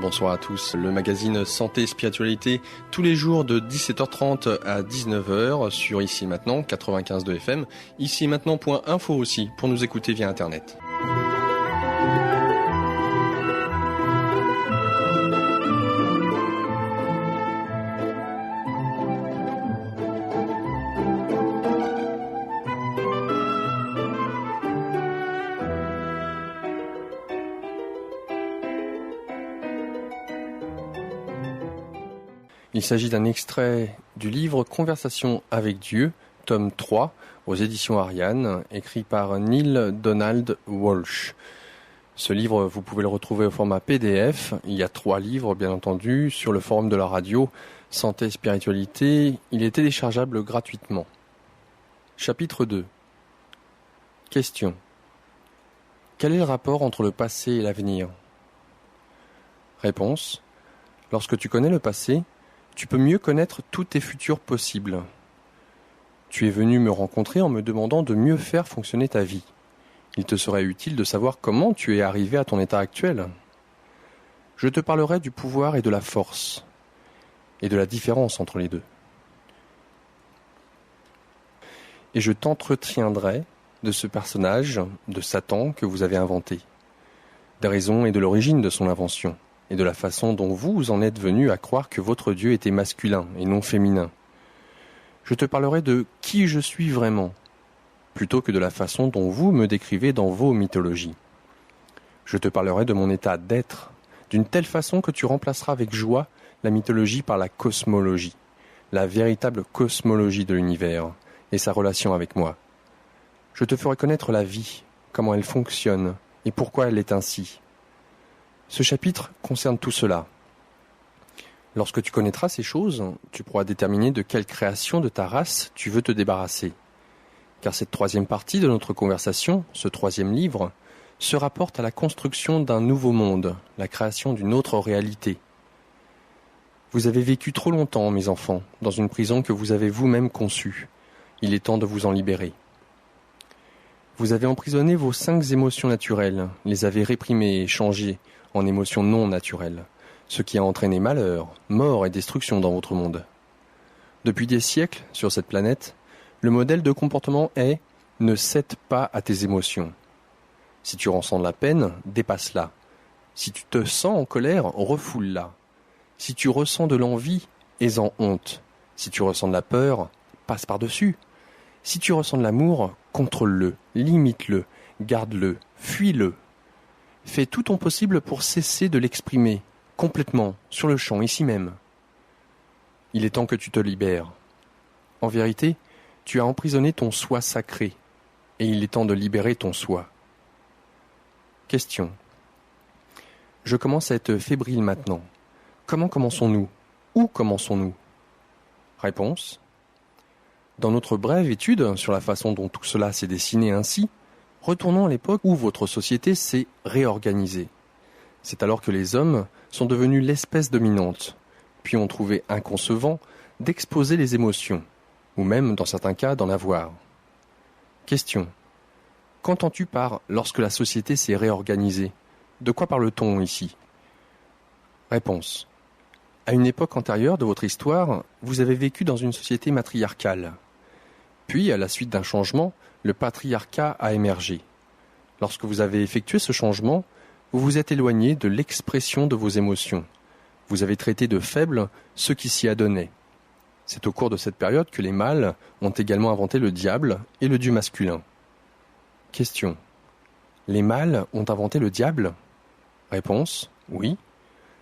Bonsoir à tous. Le magazine Santé et Spiritualité, tous les jours de 17h30 à 19h sur Ici Maintenant, 95.2 FM, ici-maintenant.info aussi, pour nous écouter via Internet. Il s'agit d'un extrait du livre Conversation avec Dieu, tome 3, aux éditions Ariane, écrit par Neale Donald Walsch. Ce livre, vous pouvez le retrouver au format PDF. Il y a 3 livres, bien entendu, sur le forum de la radio Santé et Spiritualité. Il est téléchargeable gratuitement. Chapitre 2. Question. Quel est le rapport entre le passé et l'avenir ? Réponse. Lorsque tu connais le passé, tu peux mieux connaître tous tes futurs possibles. Tu es venu me rencontrer en me demandant de mieux faire fonctionner ta vie. Il te serait utile de savoir comment tu es arrivé à ton état actuel. Je te parlerai du pouvoir et de la force, et de la différence entre les deux. Et je t'entretiendrai de ce personnage, de Satan, que vous avez inventé, des raisons et de l'origine de son invention, et de la façon dont vous en êtes venu à croire que votre Dieu était masculin et non féminin. Je te parlerai de qui je suis vraiment, plutôt que de la façon dont vous me décrivez dans vos mythologies. Je te parlerai de mon état d'être, d'une telle façon que tu remplaceras avec joie la mythologie par la cosmologie, la véritable cosmologie de l'univers et sa relation avec moi. Je te ferai connaître la vie, comment elle fonctionne et pourquoi elle est ainsi. Ce chapitre concerne tout cela. Lorsque tu connaîtras ces choses, tu pourras déterminer de quelle création de ta race tu veux te débarrasser. Car cette 3e partie de notre conversation, ce 3e livre, se rapporte à la construction d'un nouveau monde, la création d'une autre réalité. Vous avez vécu trop longtemps, mes enfants, dans une prison que vous avez vous-même conçue. Il est temps de vous en libérer. Vous avez emprisonné vos 5 émotions naturelles, les avez réprimées et changées en émotions non naturelles, ce qui a entraîné malheur, mort et destruction dans votre monde. Depuis des siècles, sur cette planète, le modèle de comportement est « ne cède pas à tes émotions ». Si tu ressens de la peine, dépasse-la. Si tu te sens en colère, refoule-la. Si tu ressens de l'envie, aie-en honte. Si tu ressens de la peur, passe par-dessus. Si tu ressens de l'amour, contrôle-le, limite-le, garde-le, fuis-le. Fais tout ton possible pour cesser de l'exprimer, complètement, sur le champ, ici même. Il est temps que tu te libères. En vérité, tu as emprisonné ton soi sacré, et il est temps de libérer ton soi. Question. Je commence à être fébrile maintenant. Comment commençons-nous ? Où commençons-nous ? Réponse. Dans notre brève étude sur la façon dont tout cela s'est dessiné ainsi, retournons à l'époque où votre société s'est réorganisée. C'est alors que les hommes sont devenus l'espèce dominante, puis ont trouvé inconcevant d'exposer les émotions, ou même, dans certains cas, d'en avoir. Question. Qu'entends-tu par « lorsque la société s'est réorganisée » ? De quoi parle-t-on ici ? Réponse. À une époque antérieure de votre histoire, vous avez vécu dans une société matriarcale. Puis, à la suite d'un changement, le patriarcat a émergé. Lorsque vous avez effectué ce changement, vous vous êtes éloigné de l'expression de vos émotions. Vous avez traité de faibles ceux qui s'y adonnaient. C'est au cours de cette période que les mâles ont également inventé le diable et le dieu masculin. Question. Les mâles ont inventé le diable ? Réponse. Oui.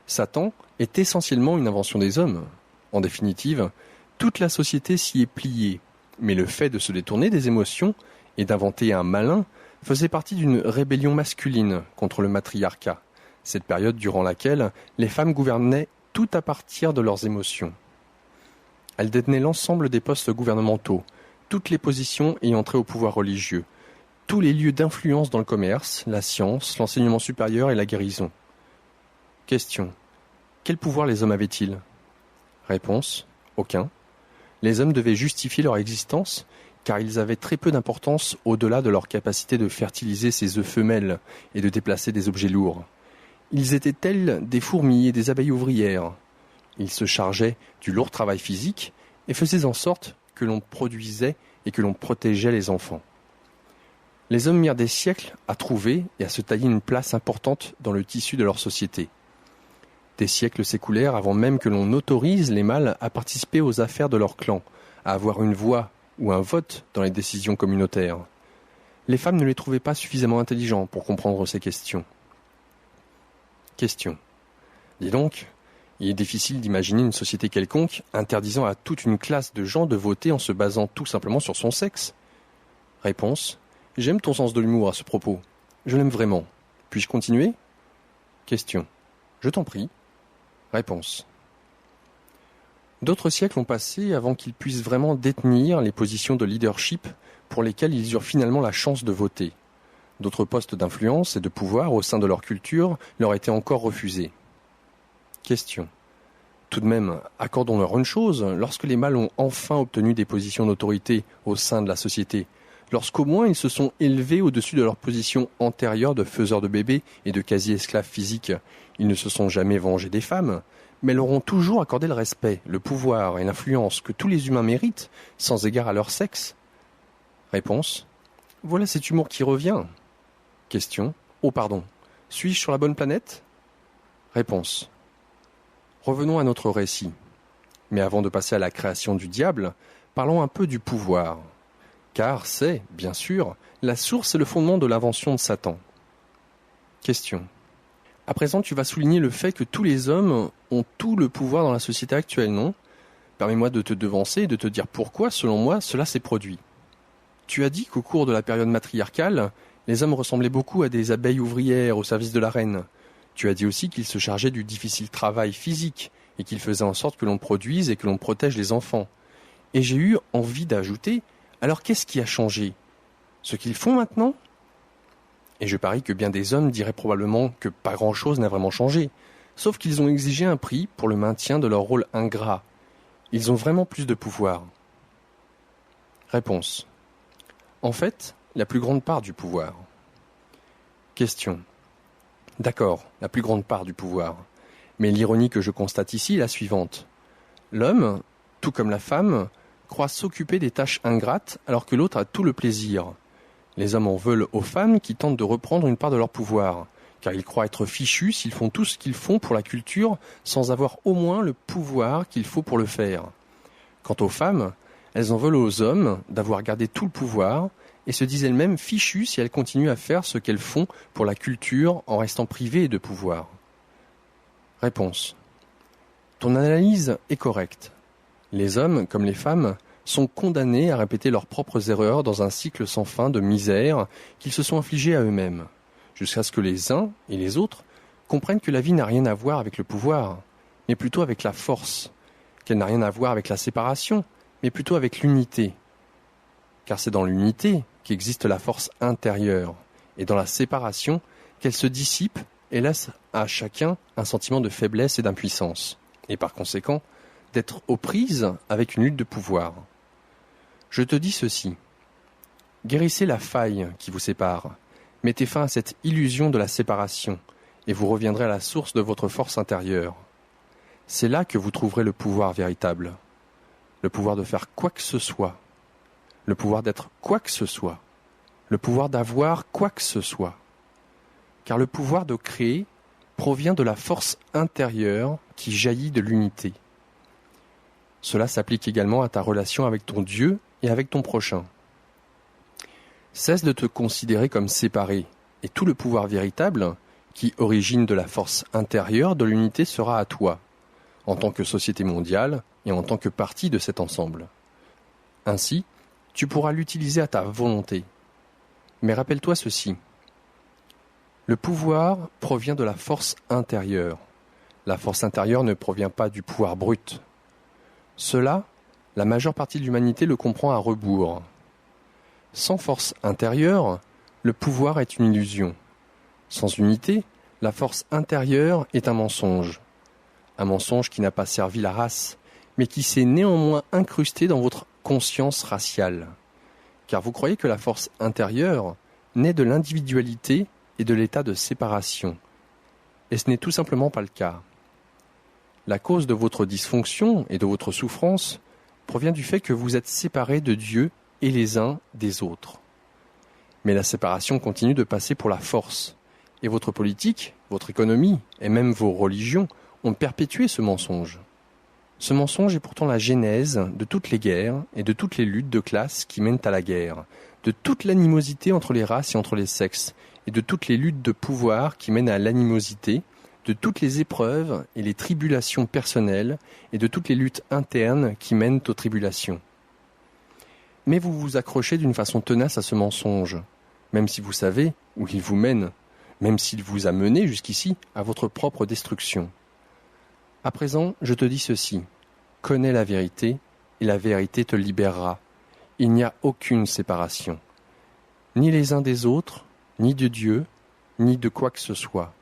Satan est essentiellement une invention des hommes. En définitive, toute la société s'y est pliée. Mais le fait de se détourner des émotions et d'inventer un malin faisait partie d'une rébellion masculine contre le matriarcat, cette période durant laquelle les femmes gouvernaient tout à partir de leurs émotions. Elles détenaient l'ensemble des postes gouvernementaux, toutes les positions ayant trait au pouvoir religieux, tous les lieux d'influence dans le commerce, la science, l'enseignement supérieur et la guérison. Question. Quel pouvoir les hommes avaient-ils ? Réponse. Aucun. Les hommes devaient justifier leur existence car ils avaient très peu d'importance au-delà de leur capacité de fertiliser ces œufs femelles et de déplacer des objets lourds. Ils étaient tels des fourmis et des abeilles ouvrières. Ils se chargeaient du lourd travail physique et faisaient en sorte que l'on produisait et que l'on protégeait les enfants. Les hommes mirent des siècles à trouver et à se tailler une place importante dans le tissu de leur société. Des siècles s'écoulèrent avant même que l'on autorise les mâles à participer aux affaires de leur clan, à avoir une voix ou un vote dans les décisions communautaires. Les femmes ne les trouvaient pas suffisamment intelligents pour comprendre ces questions. Question. Dis donc, il est difficile d'imaginer une société quelconque interdisant à toute une classe de gens de voter en se basant tout simplement sur son sexe. Réponse. J'aime ton sens de l'humour à ce propos. Je l'aime vraiment. Puis-je continuer? Question. Je t'en prie. Réponse. D'autres siècles ont passé avant qu'ils puissent vraiment détenir les positions de leadership pour lesquelles ils eurent finalement la chance de voter. D'autres postes d'influence et de pouvoir au sein de leur culture leur étaient encore refusés. Question. Tout de même, accordons-leur une chose, lorsque les mâles ont enfin obtenu des positions d'autorité au sein de la société, lorsqu'au moins ils se sont élevés au-dessus de leur position antérieure de faiseurs de bébés et de quasi-esclaves physiques, ils ne se sont jamais vengés des femmes, mais leur ont toujours accordé le respect, le pouvoir et l'influence que tous les humains méritent, sans égard à leur sexe. Réponse. Voilà cet humour qui revient. Question. Oh pardon, suis-je sur la bonne planète? Réponse. Revenons à notre récit. Mais avant de passer à la création du diable, parlons un peu du pouvoir. Car c'est, bien sûr, la source et le fondement de l'invention de Satan. Question. À présent, tu vas souligner le fait que tous les hommes ont tout le pouvoir dans la société actuelle, non? Permets-moi de te devancer et de te dire pourquoi, selon moi, cela s'est produit. Tu as dit qu'au cours de la période matriarcale, les hommes ressemblaient beaucoup à des abeilles ouvrières au service de la reine. Tu as dit aussi qu'ils se chargeaient du difficile travail physique et qu'ils faisaient en sorte que l'on produise et que l'on protège les enfants. Et j'ai eu envie d'ajouter, alors qu'est-ce qui a changé? Ce qu'ils font maintenant? Et je parie que bien des hommes diraient probablement que pas grand-chose n'a vraiment changé, sauf qu'ils ont exigé un prix pour le maintien de leur rôle ingrat. Ils ont vraiment plus de pouvoir. Réponse. En fait, la plus grande part du pouvoir. Question. D'accord, la plus grande part du pouvoir. Mais l'ironie que je constate ici est la suivante. L'homme, tout comme la femme, croit s'occuper des tâches ingrates alors que l'autre a tout le plaisir. Les hommes en veulent aux femmes qui tentent de reprendre une part de leur pouvoir, car ils croient être fichus s'ils font tout ce qu'ils font pour la culture sans avoir au moins le pouvoir qu'il faut pour le faire. Quant aux femmes, elles en veulent aux hommes d'avoir gardé tout le pouvoir et se disent elles-mêmes fichues si elles continuent à faire ce qu'elles font pour la culture en restant privées de pouvoir. Réponse. Ton analyse est correcte. Les hommes, comme les femmes, sont condamnés à répéter leurs propres erreurs dans un cycle sans fin de misère qu'ils se sont infligés à eux-mêmes, jusqu'à ce que les uns et les autres comprennent que la vie n'a rien à voir avec le pouvoir, mais plutôt avec la force, qu'elle n'a rien à voir avec la séparation, mais plutôt avec l'unité. Car c'est dans l'unité qu'existe la force intérieure, et dans la séparation qu'elle se dissipe et laisse à chacun un sentiment de faiblesse et d'impuissance, et par conséquent d'être aux prises avec une lutte de pouvoir. Je te dis ceci. Guérissez la faille qui vous sépare. Mettez fin à cette illusion de la séparation et vous reviendrez à la source de votre force intérieure. C'est là que vous trouverez le pouvoir véritable. Le pouvoir de faire quoi que ce soit. Le pouvoir d'être quoi que ce soit. Le pouvoir d'avoir quoi que ce soit. Car le pouvoir de créer provient de la force intérieure qui jaillit de l'unité. Cela s'applique également à ta relation avec ton Dieu et avec ton prochain. Cesse de te considérer comme séparé, et tout le pouvoir véritable, qui origine de la force intérieure de l'unité, sera à toi, en tant que société mondiale et en tant que partie de cet ensemble. Ainsi, tu pourras l'utiliser à ta volonté. Mais rappelle-toi ceci. Le pouvoir provient de la force intérieure. La force intérieure ne provient pas du pouvoir brut. Cela, la majeure partie de l'humanité le comprend à rebours. Sans force intérieure, le pouvoir est une illusion. Sans unité, la force intérieure est un mensonge. Un mensonge qui n'a pas servi la race, mais qui s'est néanmoins incrusté dans votre conscience raciale. Car vous croyez que la force intérieure naît de l'individualité et de l'état de séparation. Et ce n'est tout simplement pas le cas. La cause de votre dysfonction et de votre souffrance provient du fait que vous êtes séparés de Dieu et les uns des autres. Mais la séparation continue de passer pour la force. Et votre politique, votre économie et même vos religions ont perpétué ce mensonge. Ce mensonge est pourtant la genèse de toutes les guerres et de toutes les luttes de classe qui mènent à la guerre, de toute l'animosité entre les races et entre les sexes, et de toutes les luttes de pouvoir qui mènent à l'animosité, de toutes les épreuves et les tribulations personnelles, et de toutes les luttes internes qui mènent aux tribulations. Mais vous vous accrochez d'une façon tenace à ce mensonge, même si vous savez où il vous mène, même s'il vous a mené jusqu'ici à votre propre destruction. À présent, je te dis ceci, connais la vérité, et la vérité te libérera. Il n'y a aucune séparation, ni les uns des autres, ni de Dieu, ni de quoi que ce soit.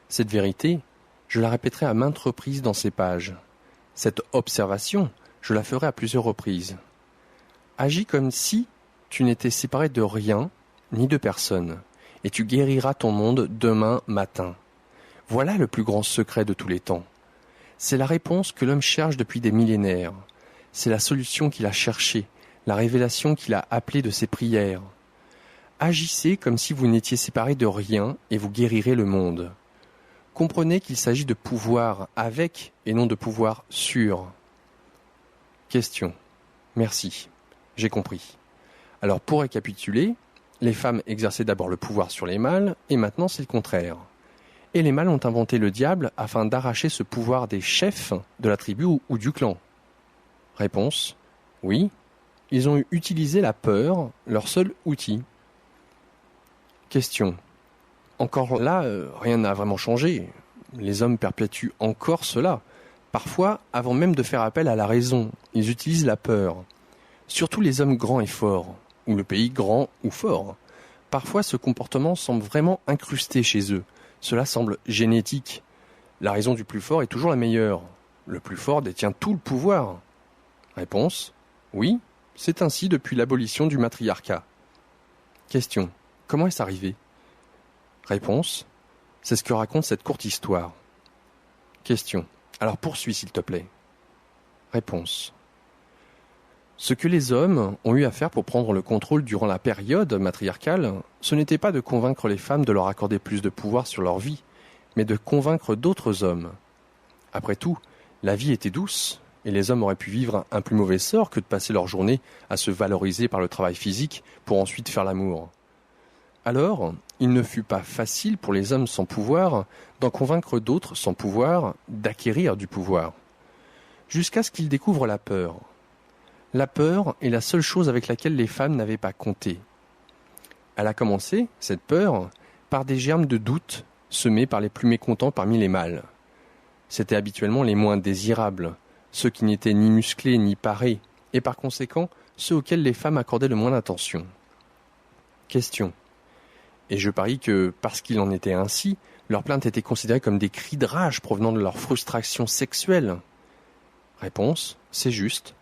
Cette vérité, je la répéterai à maintes reprises dans ces pages. Cette observation, je la ferai à plusieurs reprises. Agis comme si tu n'étais séparé de rien, ni de personne, et tu guériras ton monde demain matin. Voilà le plus grand secret de tous les temps. C'est la réponse que l'homme cherche depuis des millénaires. C'est la solution qu'il a cherchée, la révélation qu'il a appelée de ses prières. Agissez comme si vous n'étiez séparés de rien et vous guérirez le monde. Comprenez qu'il s'agit de pouvoir avec et non de pouvoir sur. Question. Merci. J'ai compris. Alors pour récapituler, les femmes exerçaient d'abord le pouvoir sur les mâles et maintenant c'est le contraire. Et les mâles ont inventé le diable afin d'arracher ce pouvoir des chefs de la tribu ou du clan. Réponse. Oui, ils ont utilisé la peur, leur seul outil. Question. Encore là, rien n'a vraiment changé. Les hommes perpétuent encore cela. Parfois, avant même de faire appel à la raison, ils utilisent la peur. Surtout les hommes grands et forts, ou le pays grand ou fort. Parfois, ce comportement semble vraiment incrusté chez eux. Cela semble génétique. La raison du plus fort est toujours la meilleure. Le plus fort détient tout le pouvoir. Réponse. Oui, c'est ainsi depuis l'abolition du matriarcat. Question. Comment est-ce arrivé? Réponse. C'est ce que raconte cette courte histoire. Question. Alors poursuis s'il te plaît. Réponse. Ce que les hommes ont eu à faire pour prendre le contrôle durant la période matriarcale, ce n'était pas de convaincre les femmes de leur accorder plus de pouvoir sur leur vie, mais de convaincre d'autres hommes. Après tout, la vie était douce, et les hommes auraient pu vivre un plus mauvais sort que de passer leur journée à se valoriser par le travail physique pour ensuite faire l'amour. Alors, il ne fut pas facile pour les hommes sans pouvoir d'en convaincre d'autres sans pouvoir d'acquérir du pouvoir, jusqu'à ce qu'ils découvrent la peur. La peur est la seule chose avec laquelle les femmes n'avaient pas compté. Elle a commencé, cette peur, par des germes de doute semés par les plus mécontents parmi les mâles. C'étaient habituellement les moins désirables, ceux qui n'étaient ni musclés ni parés, et par conséquent ceux auxquels les femmes accordaient le moins d'attention. Question. Et je parie que, parce qu'il en était ainsi, leurs plaintes étaient considérées comme des cris de rage provenant de leur frustration sexuelle. Réponse. C'est juste.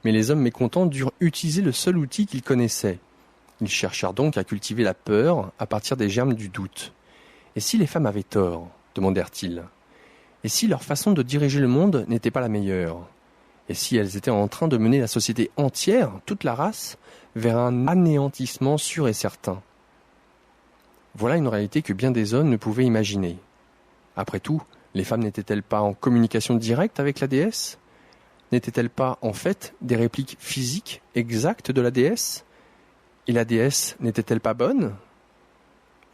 Mais les hommes mécontents durent utiliser le seul outil qu'ils connaissaient. Ils cherchèrent donc à cultiver la peur à partir des germes du doute. Et si les femmes avaient tort, demandèrent-ils? Et si leur façon de diriger le monde n'était pas la meilleure? Et si elles étaient en train de mener la société entière, toute la race, vers un anéantissement sûr et certain? Voilà une réalité que bien des hommes ne pouvaient imaginer. Après tout, les femmes n'étaient-elles pas en communication directe avec la déesse? N'étaient-elles pas, en fait, des répliques physiques exactes de la déesse? Et la déesse n'était-elle pas bonne?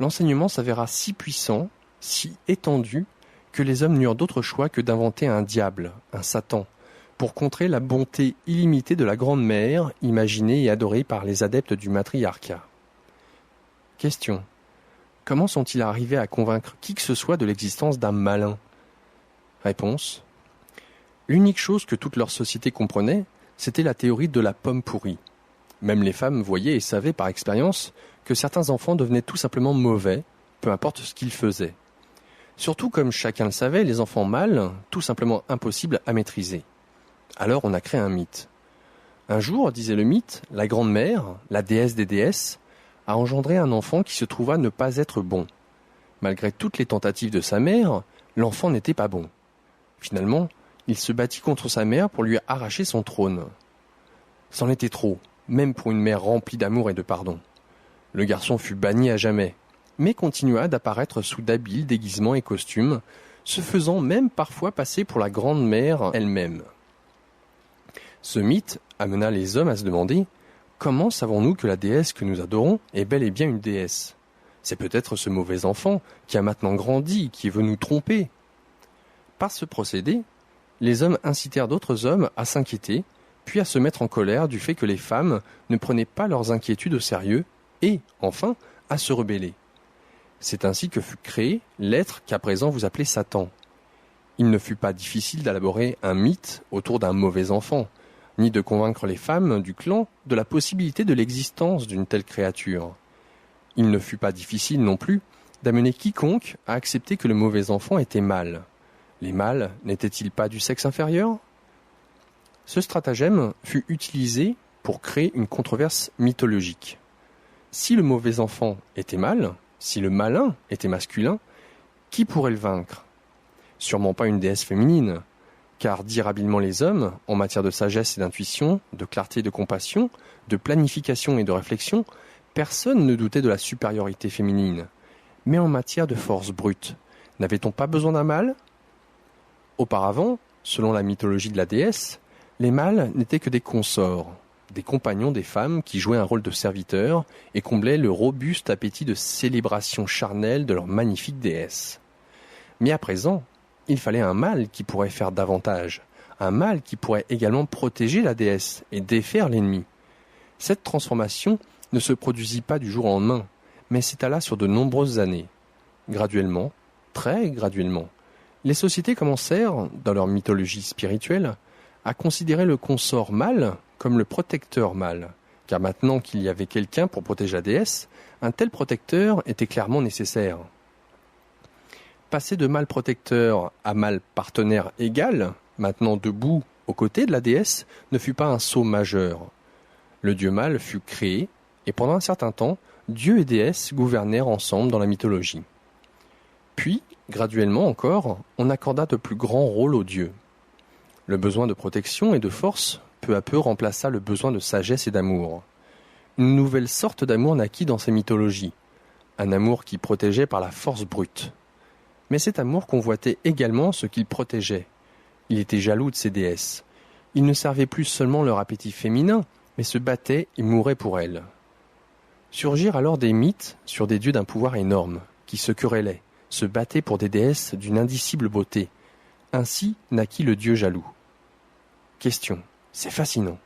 L'enseignement s'avéra si puissant, si étendu, que les hommes n'eurent d'autre choix que d'inventer un diable, un Satan, pour contrer la bonté illimitée de la Grande Mère, imaginée et adorée par les adeptes du matriarcat. Question. Comment sont-ils arrivés à convaincre qui que ce soit de l'existence d'un malin? Réponse. L'unique chose que toute leur société comprenait, c'était la théorie de la pomme pourrie. Même les femmes voyaient et savaient par expérience que certains enfants devenaient tout simplement mauvais, peu importe ce qu'ils faisaient. Surtout comme chacun le savait, les enfants mâles, tout simplement impossibles à maîtriser. Alors on a créé un mythe. Un jour, disait le mythe, la Grande Mère, la déesse des déesses, a engendré un enfant qui se trouva ne pas être bon. Malgré toutes les tentatives de sa mère, l'enfant n'était pas bon. Finalement, il se battit contre sa mère pour lui arracher son trône. C'en était trop, même pour une mère remplie d'amour et de pardon. Le garçon fut banni à jamais, mais continua d'apparaître sous d'habiles déguisements et costumes, se faisant même parfois passer pour la grande mère elle-même. Ce mythe amena les hommes à se demander « Comment savons-nous que la déesse que nous adorons est bel et bien une déesse ? C'est peut-être ce mauvais enfant qui a maintenant grandi, qui veut nous tromper. » Par ce procédé, les hommes incitèrent d'autres hommes à s'inquiéter, puis à se mettre en colère du fait que les femmes ne prenaient pas leurs inquiétudes au sérieux et, enfin, à se rebeller. C'est ainsi que fut créé l'être qu'à présent vous appelez Satan. Il ne fut pas difficile d'élaborer un mythe autour d'un mauvais enfant, ni de convaincre les femmes du clan de la possibilité de l'existence d'une telle créature. Il ne fut pas difficile non plus d'amener quiconque à accepter que le mauvais enfant était mâle. Les mâles n'étaient-ils pas du sexe inférieur ? Ce stratagème fut utilisé pour créer une controverse mythologique. Si le mauvais enfant était mâle, si le malin était masculin, qui pourrait le vaincre ? Sûrement pas une déesse féminine, car dire habilement les hommes, en matière de sagesse et d'intuition, de clarté et de compassion, de planification et de réflexion, personne ne doutait de la supériorité féminine. Mais en matière de force brute, n'avait-on pas besoin d'un mâle ? Auparavant, selon la mythologie de la déesse, les mâles n'étaient que des consorts, des compagnons des femmes qui jouaient un rôle de serviteurs et comblaient le robuste appétit de célébration charnelle de leur magnifique déesse. Mais à présent, il fallait un mâle qui pourrait faire davantage, un mâle qui pourrait également protéger la déesse et défaire l'ennemi. Cette transformation ne se produisit pas du jour au lendemain, mais s'étala sur de nombreuses années. Graduellement, très graduellement, les sociétés commencèrent, dans leur mythologie spirituelle, à considérer le consort mâle comme le protecteur mâle, car maintenant qu'il y avait quelqu'un pour protéger la déesse, un tel protecteur était clairement nécessaire. Passer de mâle protecteur à mâle partenaire égal, maintenant debout aux côtés de la déesse, ne fut pas un saut majeur. Le dieu mâle fut créé, et pendant un certain temps, Dieu et déesse gouvernèrent ensemble dans la mythologie. Puis, graduellement encore, on accorda de plus grands rôles aux dieux. Le besoin de protection et de force, peu à peu, remplaça le besoin de sagesse et d'amour. Une nouvelle sorte d'amour naquit dans ces mythologies, un amour qui protégeait par la force brute. Mais cet amour convoitait également ce qu'il protégeait. Il était jaloux de ses déesses. Il ne servait plus seulement leur appétit féminin, mais se battait et mourait pour elles. Surgirent alors des mythes sur des dieux d'un pouvoir énorme, qui se querellaient, se battaient pour des déesses d'une indicible beauté. Ainsi naquit le dieu jaloux. Question. C'est fascinant.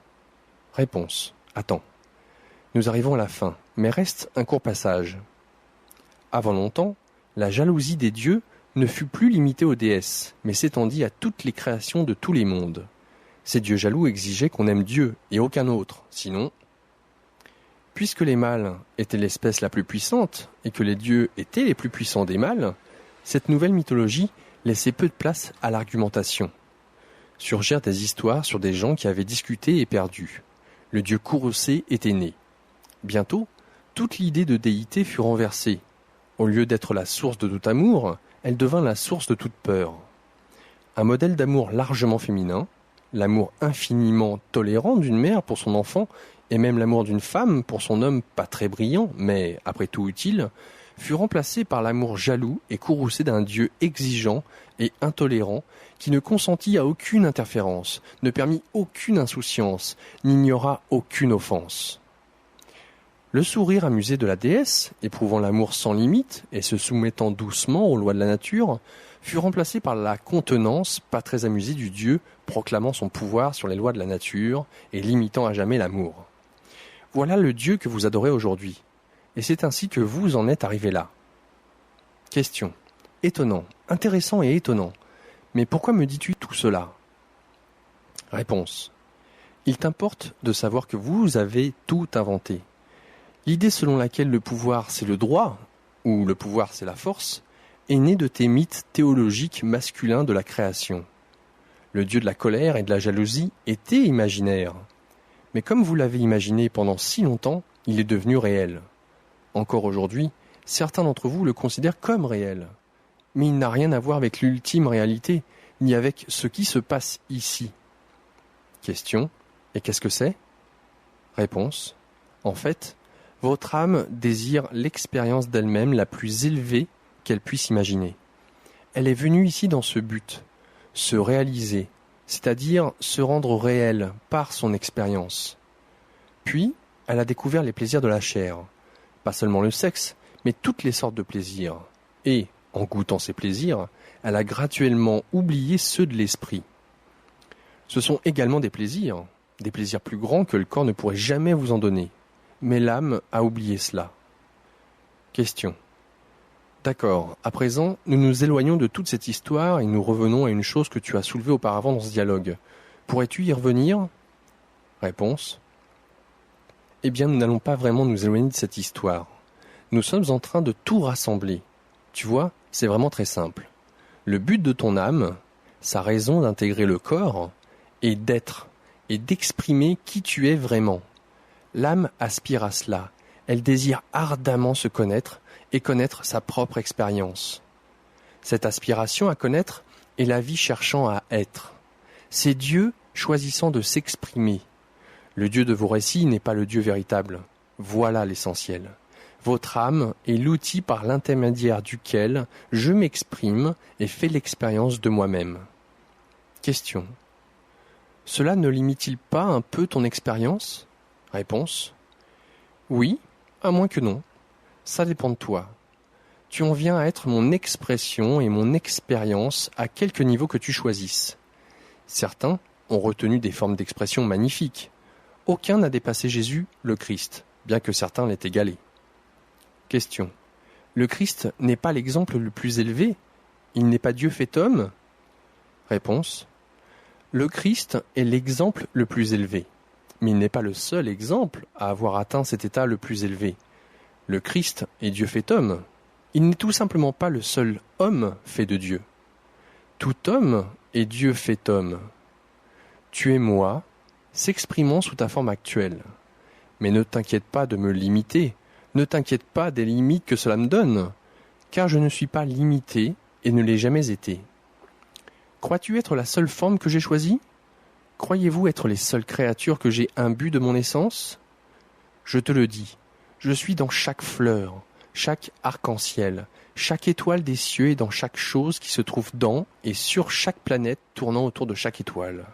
Réponse. Attends. Nous arrivons à la fin, mais reste un court passage. Avant longtemps, la jalousie des dieux ne fut plus limitée aux déesses, mais s'étendit à toutes les créations de tous les mondes. Ces dieux jaloux exigeaient qu'on aime Dieu et aucun autre, sinon... Puisque les mâles étaient l'espèce la plus puissante et que les dieux étaient les plus puissants des mâles, cette nouvelle mythologie laissait peu de place à l'argumentation. Surgirent des histoires sur des gens qui avaient discuté et perdu. Le dieu courroucé était né. Bientôt, toute l'idée de déité fut renversée. Au lieu d'être la source de tout amour, elle devint la source de toute peur. Un modèle d'amour largement féminin, l'amour infiniment tolérant d'une mère pour son enfant, et même l'amour d'une femme pour son homme pas très brillant, mais après tout utile, fut remplacé par l'amour jaloux et courroucé d'un Dieu exigeant et intolérant qui ne consentit à aucune interférence, ne permit aucune insouciance, n'ignora aucune offense. Le sourire amusé de la déesse, éprouvant l'amour sans limite et se soumettant doucement aux lois de la nature, fut remplacé par la contenance pas très amusée du Dieu proclamant son pouvoir sur les lois de la nature et limitant à jamais l'amour. Voilà le Dieu que vous adorez aujourd'hui, et c'est ainsi que vous en êtes arrivé là. Question. Étonnant, intéressant et étonnant. Mais pourquoi me dis-tu tout cela ? Réponse. Il t'importe de savoir que vous avez tout inventé. L'idée selon laquelle le pouvoir c'est le droit, ou le pouvoir c'est la force, est née de tes mythes théologiques masculins de la création. Le dieu de la colère et de la jalousie était imaginaire. Mais comme vous l'avez imaginé pendant si longtemps, il est devenu réel. Encore aujourd'hui, Certains d'entre vous le considèrent comme réel, mais il n'a rien à voir avec l'ultime réalité, ni avec ce qui se passe ici. Question. Et qu'est-ce que c'est ? Réponse. En fait, votre âme désire l'expérience d'elle-même la plus élevée qu'elle puisse imaginer. Elle est venue ici dans ce but, se réaliser, c'est-à-dire se rendre réelle par son expérience. Puis, elle a découvert les plaisirs de la chair, pas seulement le sexe, mais toutes les sortes de plaisirs. Et, en goûtant ces plaisirs, elle a graduellement oublié ceux de l'esprit. Ce sont également des plaisirs plus grands que le corps ne pourrait jamais vous en donner. Mais l'âme a oublié cela. Question. D'accord, à présent, nous nous éloignons de toute cette histoire et nous revenons à une chose que tu as soulevée auparavant dans ce dialogue. Pourrais-tu y revenir ? Réponse. Eh bien, nous n'allons pas vraiment nous éloigner de cette histoire. Nous sommes en train de tout rassembler. Tu vois, c'est vraiment très simple. Le but de ton âme, sa raison d'intégrer le corps, est d'être et d'exprimer qui tu es vraiment. L'âme aspire à cela. Elle désire ardemment se connaître et connaître sa propre expérience. Cette aspiration à connaître est la vie cherchant à être. C'est Dieu choisissant de s'exprimer. Le Dieu de vos récits n'est pas le Dieu véritable. Voilà l'essentiel. Votre âme est l'outil par l'intermédiaire duquel je m'exprime et fais l'expérience de moi-même. Question. Cela ne limite-t-il pas un peu ton expérience ? Réponse. Oui, à moins que non. Ça dépend de toi. Tu en viens à être mon expression et mon expérience à quelque niveau que tu choisisses. Certains ont retenu des formes d'expression magnifiques. Aucun n'a dépassé Jésus, le Christ, bien que certains l'aient égalé. Question. Le Christ n'est pas l'exemple le plus élevé ? Il n'est pas Dieu fait homme ? Réponse. Le Christ est l'exemple le plus élevé, mais il n'est pas le seul exemple à avoir atteint cet état le plus élevé. Le Christ est Dieu fait homme. Il n'est tout simplement pas le seul homme fait de Dieu. Tout homme est Dieu fait homme. Tu es moi, s'exprimant sous ta forme actuelle. Mais ne t'inquiète pas de me limiter, ne t'inquiète pas des limites que cela me donne, car je ne suis pas limité et ne l'ai jamais été. Crois-tu être la seule forme que j'ai choisie ? Croyez-vous être les seules créatures que j'ai imbues de mon essence ? Je te le dis, je suis dans chaque fleur, chaque arc-en-ciel, chaque étoile des cieux et dans chaque chose qui se trouve dans et sur chaque planète tournant autour de chaque étoile.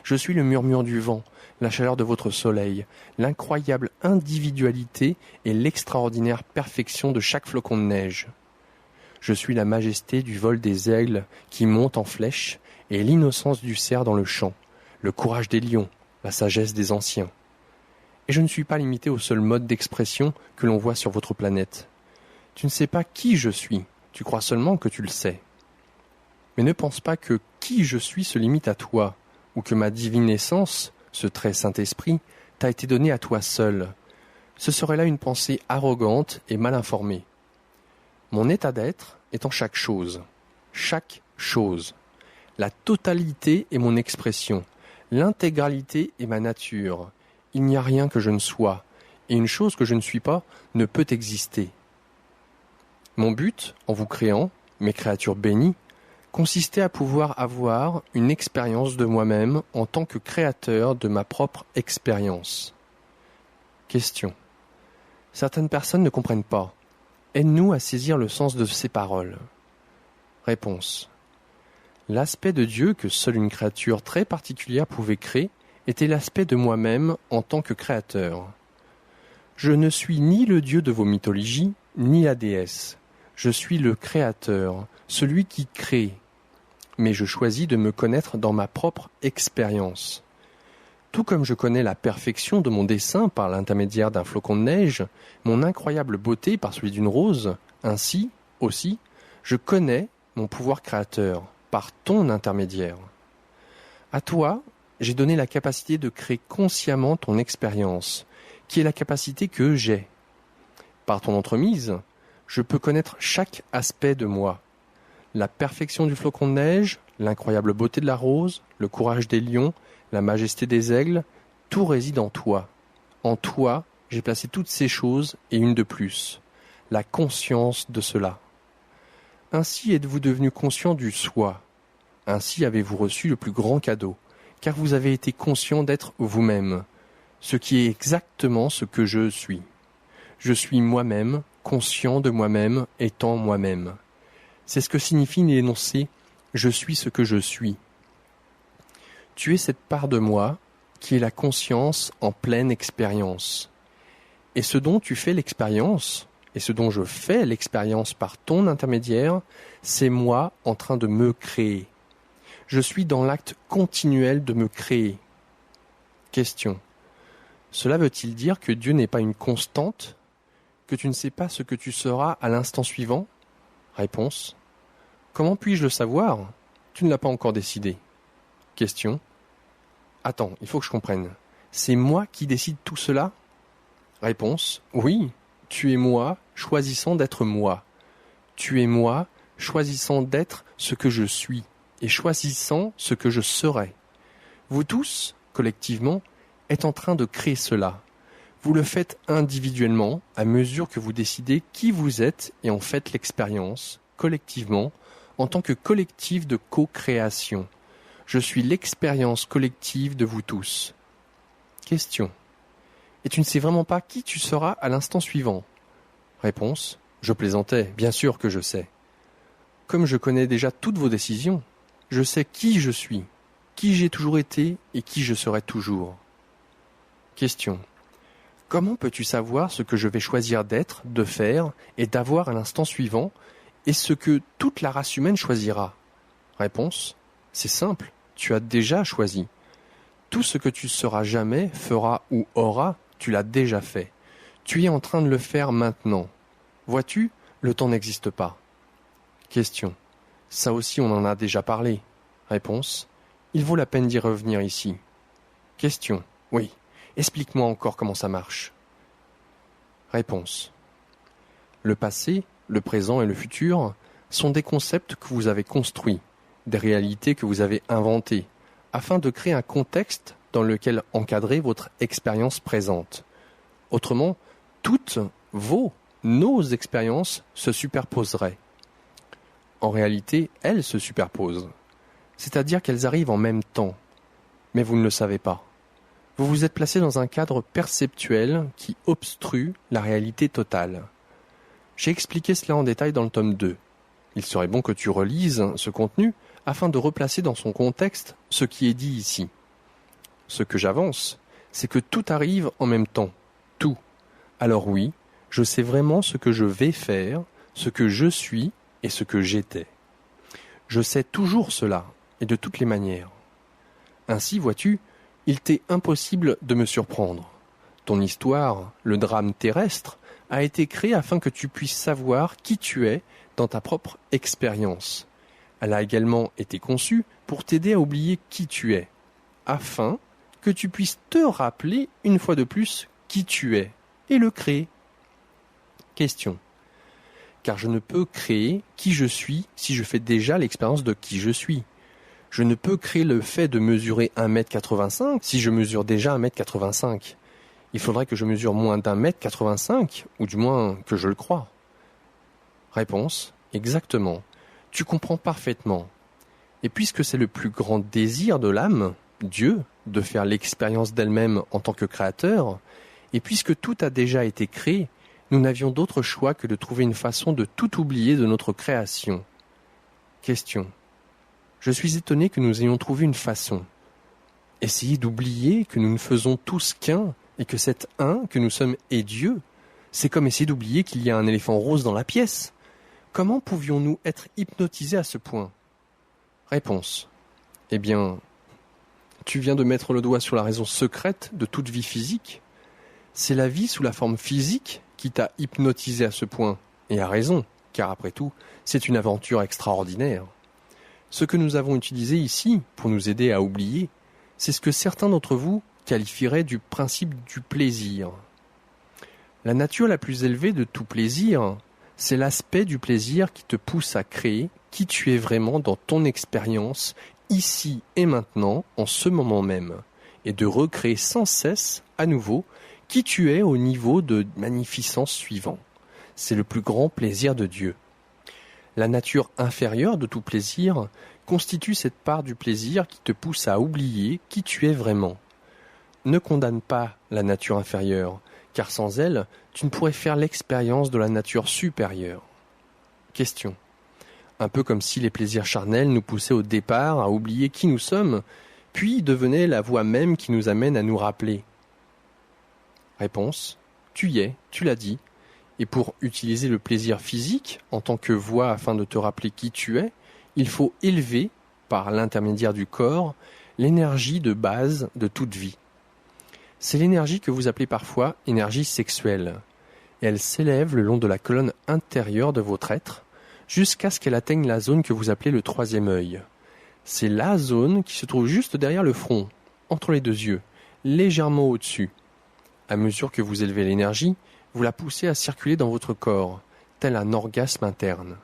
Je suis le murmure du vent, la chaleur de votre soleil, l'incroyable individualité et l'extraordinaire perfection de chaque flocon de neige. Je suis la majesté du vol des aigles qui montent en flèche et l'innocence du cerf dans le champ, le courage des lions, la sagesse des anciens. Et je ne suis pas limité au seul mode d'expression que l'on voit sur votre planète. Tu ne sais pas qui je suis, tu crois seulement que tu le sais. Mais ne pense pas que qui je suis se limite à toi, ou que ma divine essence, ce très Saint-Esprit, t'a été donné à toi seul. Ce serait là une pensée arrogante et mal informée. Mon état d'être est en chaque chose. Chaque chose. La totalité est mon expression. L'intégralité est ma nature. Il n'y a rien que je ne sois, et une chose que je ne suis pas ne peut exister. Mon but, en vous créant, mes créatures bénies, consistait à pouvoir avoir une expérience de moi-même en tant que créateur de ma propre expérience. Question. Certaines personnes ne comprennent pas. Aide-nous à saisir le sens de ces paroles. Réponse. L'aspect de Dieu que seule une créature très particulière pouvait créer était l'aspect de moi-même en tant que créateur. Je ne suis ni le Dieu de vos mythologies, ni la déesse. Je suis le créateur, celui qui crée. Mais je choisis de me connaître dans ma propre expérience. Tout comme je connais la perfection de mon dessin par l'intermédiaire d'un flocon de neige, mon incroyable beauté par celui d'une rose, ainsi, aussi, je connais mon pouvoir créateur par ton intermédiaire. À toi, j'ai donné la capacité de créer consciemment ton expérience, qui est la capacité que j'ai. Par ton entremise, je peux connaître chaque aspect de moi. La perfection du flocon de neige, l'incroyable beauté de la rose, le courage des lions, la majesté des aigles, tout réside en toi. En toi, j'ai placé toutes ces choses et une de plus. la conscience de cela. Ainsi êtes-vous devenu conscient du soi. Ainsi avez-vous reçu le plus grand cadeau, car vous avez été conscient d'être vous-même, ce qui est exactement ce que je suis. Je suis moi-même, conscient de moi-même, étant moi-même. C'est ce que signifie l'énoncé « je suis ce que je suis ». Tu es cette part de moi qui est la conscience en pleine expérience. Et ce dont tu fais l'expérience, et ce dont je fais l'expérience par ton intermédiaire, c'est moi en train de me créer. Je suis dans l'acte continuel de me créer. Question. Cela veut-il dire que Dieu n'est pas une constante, que tu ne sais pas ce que tu seras à l'instant suivant? Réponse. Comment puis-je le savoir? Tu ne l'as pas encore décidé. Question. Attends, il faut que je comprenne. C'est moi qui décide tout cela? Réponse. Oui, tu es moi choisissant d'être moi. Tu es moi choisissant d'être ce que je suis et choisissant ce que je serai. Vous tous, collectivement, êtes en train de créer cela. Vous le faites individuellement à mesure que vous décidez qui vous êtes et en faites l'expérience, collectivement, en tant que collectif de co-création. Je suis l'expérience collective de vous tous. Question. Et tu ne sais vraiment pas qui tu seras à l'instant suivant? Réponse. Je plaisantais, bien sûr que je sais. Comme je connais déjà toutes vos décisions, je sais qui je suis, qui j'ai toujours été et qui je serai toujours. Question. Comment peux-tu savoir ce que je vais choisir d'être, de faire et d'avoir à l'instant suivant et ce que toute la race humaine choisira? Réponse. C'est simple, tu as déjà choisi. Tout ce que tu seras jamais, feras ou auras, tu l'as déjà fait. Tu es en train de le faire maintenant. Vois-tu, le temps n'existe pas. Question. Ça aussi on en a déjà parlé. Réponse. Il vaut la peine d'y revenir ici. Question. Oui. Explique-moi encore comment ça marche. Réponse. Le passé, le présent et le futur sont des concepts que vous avez construits, des réalités que vous avez inventées, afin de créer un contexte dans lequel encadrer votre expérience présente. Autrement, toutes nos expériences se superposeraient. En réalité, elles se superposent, c'est-à-dire qu'elles arrivent en même temps, mais vous ne le savez pas. Vous vous êtes placé dans un cadre perceptuel qui obstrue la réalité totale. J'ai expliqué cela en détail dans le tome 2. Il serait bon que tu relises ce contenu afin de replacer dans son contexte ce qui est dit ici. Ce que j'avance, c'est que tout arrive en même temps, tout. Alors oui, je sais vraiment ce que je vais faire, ce que je suis et ce que j'étais. Je sais toujours cela, et de toutes les manières. Ainsi, vois-tu, il t'est impossible de me surprendre. Ton histoire, le drame terrestre, a été créé afin que tu puisses savoir qui tu es dans ta propre expérience. Elle a également été conçue pour t'aider à oublier qui tu es, afin que tu puisses te rappeler une fois de plus qui tu es et le créer. Question. Car je ne peux créer qui je suis si je fais déjà l'expérience de qui je suis. Je ne peux créer le fait de mesurer 1m85 si je mesure déjà 1m85. Il faudrait que je mesure moins d'1m85, ou du moins que je le croie. Réponse. Exactement. Tu comprends parfaitement. Et puisque c'est le plus grand désir de l'âme, Dieu, de faire l'expérience d'elle-même en tant que créateur, et puisque tout a déjà été créé, nous n'avions d'autre choix que de trouver une façon de tout oublier de notre création. Question. Je suis étonné que nous ayons trouvé une façon. Essayer d'oublier que nous ne faisons tous qu'un, et que cet un que nous sommes est Dieu, c'est comme essayer d'oublier qu'il y a un éléphant rose dans la pièce. Comment pouvions-nous être hypnotisés à ce point? Réponse. Eh bien, tu viens de mettre le doigt sur la raison secrète de toute vie physique. C'est la vie sous la forme physique qui t'a hypnotisé à ce point, et à raison, car après tout, c'est une aventure extraordinaire. Ce que nous avons utilisé ici, pour nous aider à oublier, c'est ce que certains d'entre vous qualifieraient du principe du plaisir. La nature la plus élevée de tout plaisir, c'est l'aspect du plaisir qui te pousse à créer qui tu es vraiment dans ton expérience, ici et maintenant, en ce moment même, et de recréer sans cesse, à nouveau, qui tu es au niveau de magnificence suivant. c'est le plus grand plaisir de Dieu. La nature inférieure de tout plaisir constitue cette part du plaisir qui te pousse à oublier qui tu es vraiment. Ne condamne pas la nature inférieure, car sans elle, tu ne pourrais faire l'expérience de la nature supérieure. Question. Un peu comme si les plaisirs charnels nous poussaient au départ à oublier qui nous sommes, puis devenaient la voie même qui nous amène à nous rappeler. Réponse. Tu y es, tu l'as dit, et pour utiliser le plaisir physique en tant que voie afin de te rappeler qui tu es, il faut élever, par l'intermédiaire du corps, l'énergie de base de toute vie. C'est l'énergie que vous appelez parfois énergie sexuelle, et elle s'élève le long de la colonne intérieure de votre être, jusqu'à ce qu'elle atteigne la zone que vous appelez le troisième œil. C'est la zone qui se trouve juste derrière le front, entre les deux yeux, légèrement au-dessus. À mesure que vous élevez l'énergie, vous la poussez à circuler dans votre corps, tel un orgasme interne.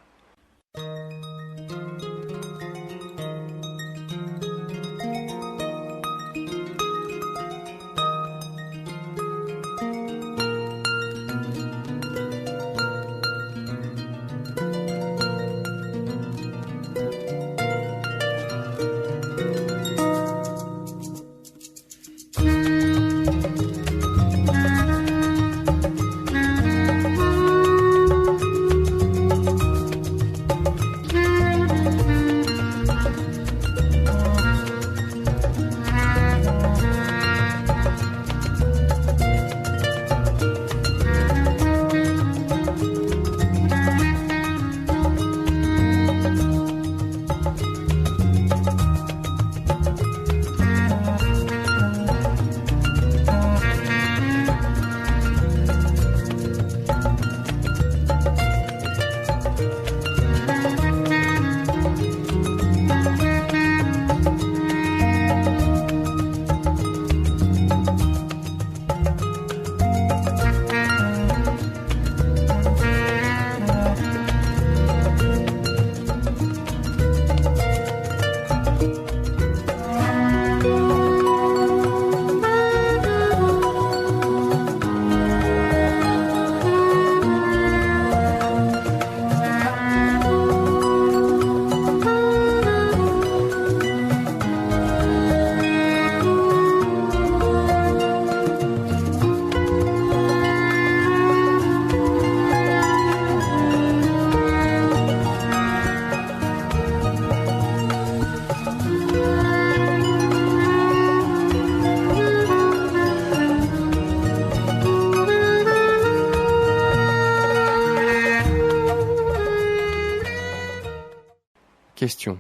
Question.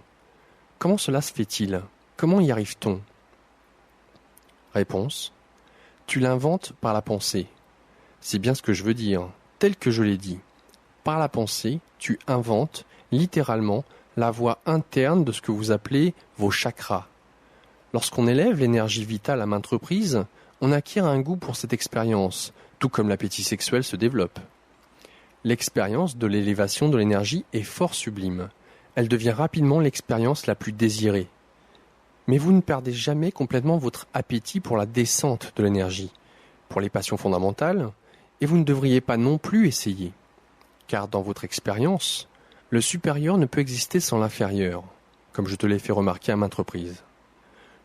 Comment cela se fait-il? Comment y arrive-t-on? Réponse. Tu l'inventes par la pensée. C'est bien ce que je veux dire, tel que je l'ai dit. Par la pensée, tu inventes, littéralement, la voie interne de ce que vous appelez vos chakras. Lorsqu'on élève l'énergie vitale à maintes reprises, on acquiert un goût pour cette expérience, tout comme l'appétit sexuel se développe. L'expérience de l'élévation de l'énergie est fort sublime. Elle devient rapidement l'expérience la plus désirée. Mais vous ne perdez jamais complètement votre appétit pour la descente de l'énergie, pour les passions fondamentales, et vous ne devriez pas non plus essayer. Car dans votre expérience, le supérieur ne peut exister sans l'inférieur, comme je te l'ai fait remarquer à maintes reprises.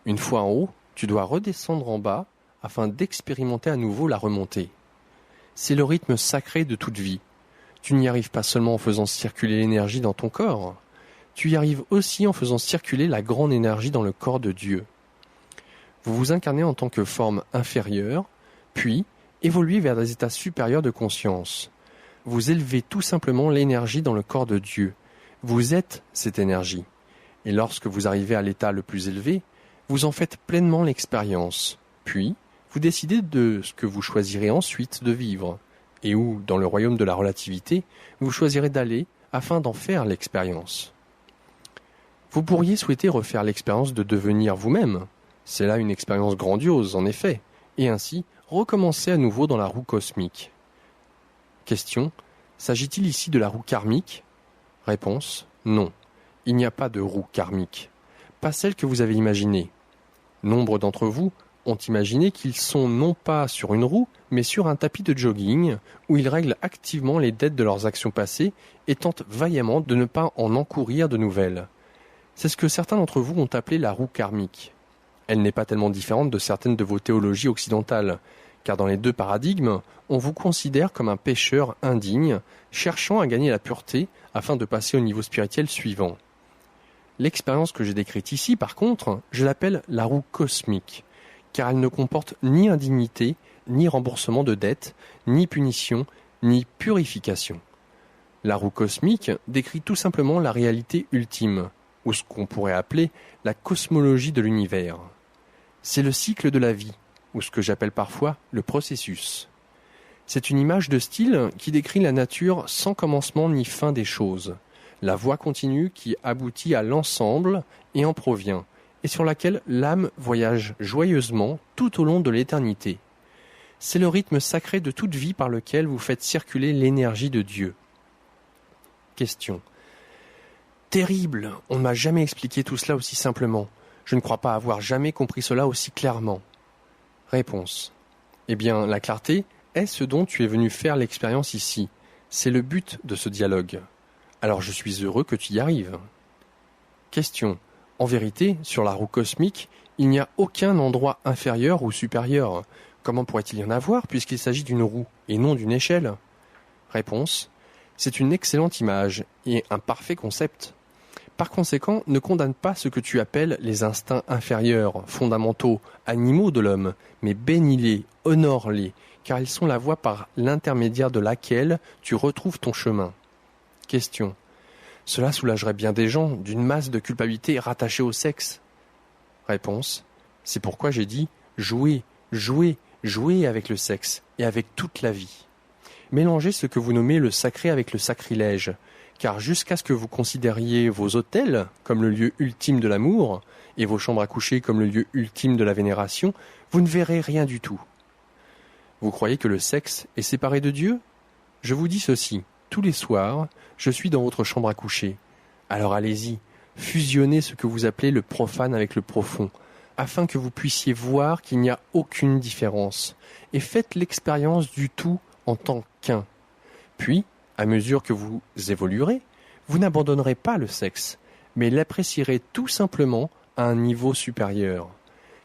Une fois en haut, tu dois redescendre en bas afin d'expérimenter à nouveau la remontée. C'est le rythme sacré de toute vie. Tu n'y arrives pas seulement en faisant circuler l'énergie dans ton corps, tu y arrives aussi en faisant circuler la grande énergie dans le corps de Dieu. Vous vous incarnez en tant que forme inférieure, puis évoluez vers des états supérieurs de conscience. Vous élevez tout simplement l'énergie dans le corps de Dieu. Vous êtes cette énergie. Et lorsque vous arrivez à l'état le plus élevé, vous en faites pleinement l'expérience. Puis, vous décidez de ce que vous choisirez ensuite de vivre, et où, dans le royaume de la relativité, vous choisirez d'aller afin d'en faire l'expérience. Vous pourriez souhaiter refaire l'expérience de devenir vous-même. C'est là une expérience grandiose, en effet, et ainsi recommencer à nouveau dans la roue cosmique. Question. S'agit-il ici de la roue karmique? Réponse. Non. Il n'y a pas de roue karmique. Pas celle que vous avez imaginée. Nombre d'entre vous ont imaginé qu'ils sont non pas sur une roue, mais sur un tapis de jogging, où ils règlent activement les dettes de leurs actions passées et tentent vaillamment de ne pas en encourir de nouvelles. C'est ce que certains d'entre vous ont appelé la roue karmique. Elle n'est pas tellement différente de certaines de vos théologies occidentales, car dans les deux paradigmes, on vous considère comme un pécheur indigne, cherchant à gagner la pureté afin de passer au niveau spirituel suivant. L'expérience que j'ai décrite ici, par contre, je l'appelle la roue cosmique, car elle ne comporte ni indignité, ni remboursement de dettes, ni punition, ni purification. La roue cosmique décrit tout simplement la réalité ultime, ou ce qu'on pourrait appeler la cosmologie de l'univers. C'est le cycle de la vie, ou ce que j'appelle parfois le processus. C'est une image de style qui décrit la nature sans commencement ni fin des choses, la voie continue qui aboutit à l'ensemble et en provient, et sur laquelle l'âme voyage joyeusement tout au long de l'éternité. C'est le rythme sacré de toute vie par lequel vous faites circuler l'énergie de Dieu. Question. Terrible, on ne m'a jamais expliqué tout cela aussi simplement. Je ne crois pas avoir jamais compris cela aussi clairement. Réponse. Eh bien, la clarté est ce dont tu es venu faire l'expérience ici. C'est le but de ce dialogue. Alors je suis heureux que tu y arrives. Question. En vérité, sur la roue cosmique, il n'y a aucun endroit inférieur ou supérieur. Comment pourrait-il y en avoir puisqu'il s'agit d'une roue et non d'une échelle? Réponse. C'est une excellente image et un parfait concept. Par conséquent, ne condamne pas ce que tu appelles les instincts inférieurs, fondamentaux, animaux de l'homme, mais bénis-les, honore-les, car ils sont la voie par l'intermédiaire de laquelle tu retrouves ton chemin. Question. Cela soulagerait bien des gens d'une masse de culpabilité rattachée au sexe. Réponse. C'est pourquoi j'ai dit jouez, jouez, jouez avec le sexe et avec toute la vie. Mélangez ce que vous nommez le sacré avec le sacrilège, car jusqu'à ce que vous considériez vos autels comme le lieu ultime de l'amour et vos chambres à coucher comme le lieu ultime de la vénération, vous ne verrez rien du tout. Vous croyez que le sexe est séparé de Dieu? Je vous dis ceci, tous les soirs, je suis dans votre chambre à coucher. Alors allez-y, fusionnez ce que vous appelez le profane avec le profond, afin que vous puissiez voir qu'il n'y a aucune différence, et faites l'expérience du tout en tant qu'un. Puis, à mesure que vous évoluerez, vous n'abandonnerez pas le sexe, mais l'apprécierez tout simplement à un niveau supérieur.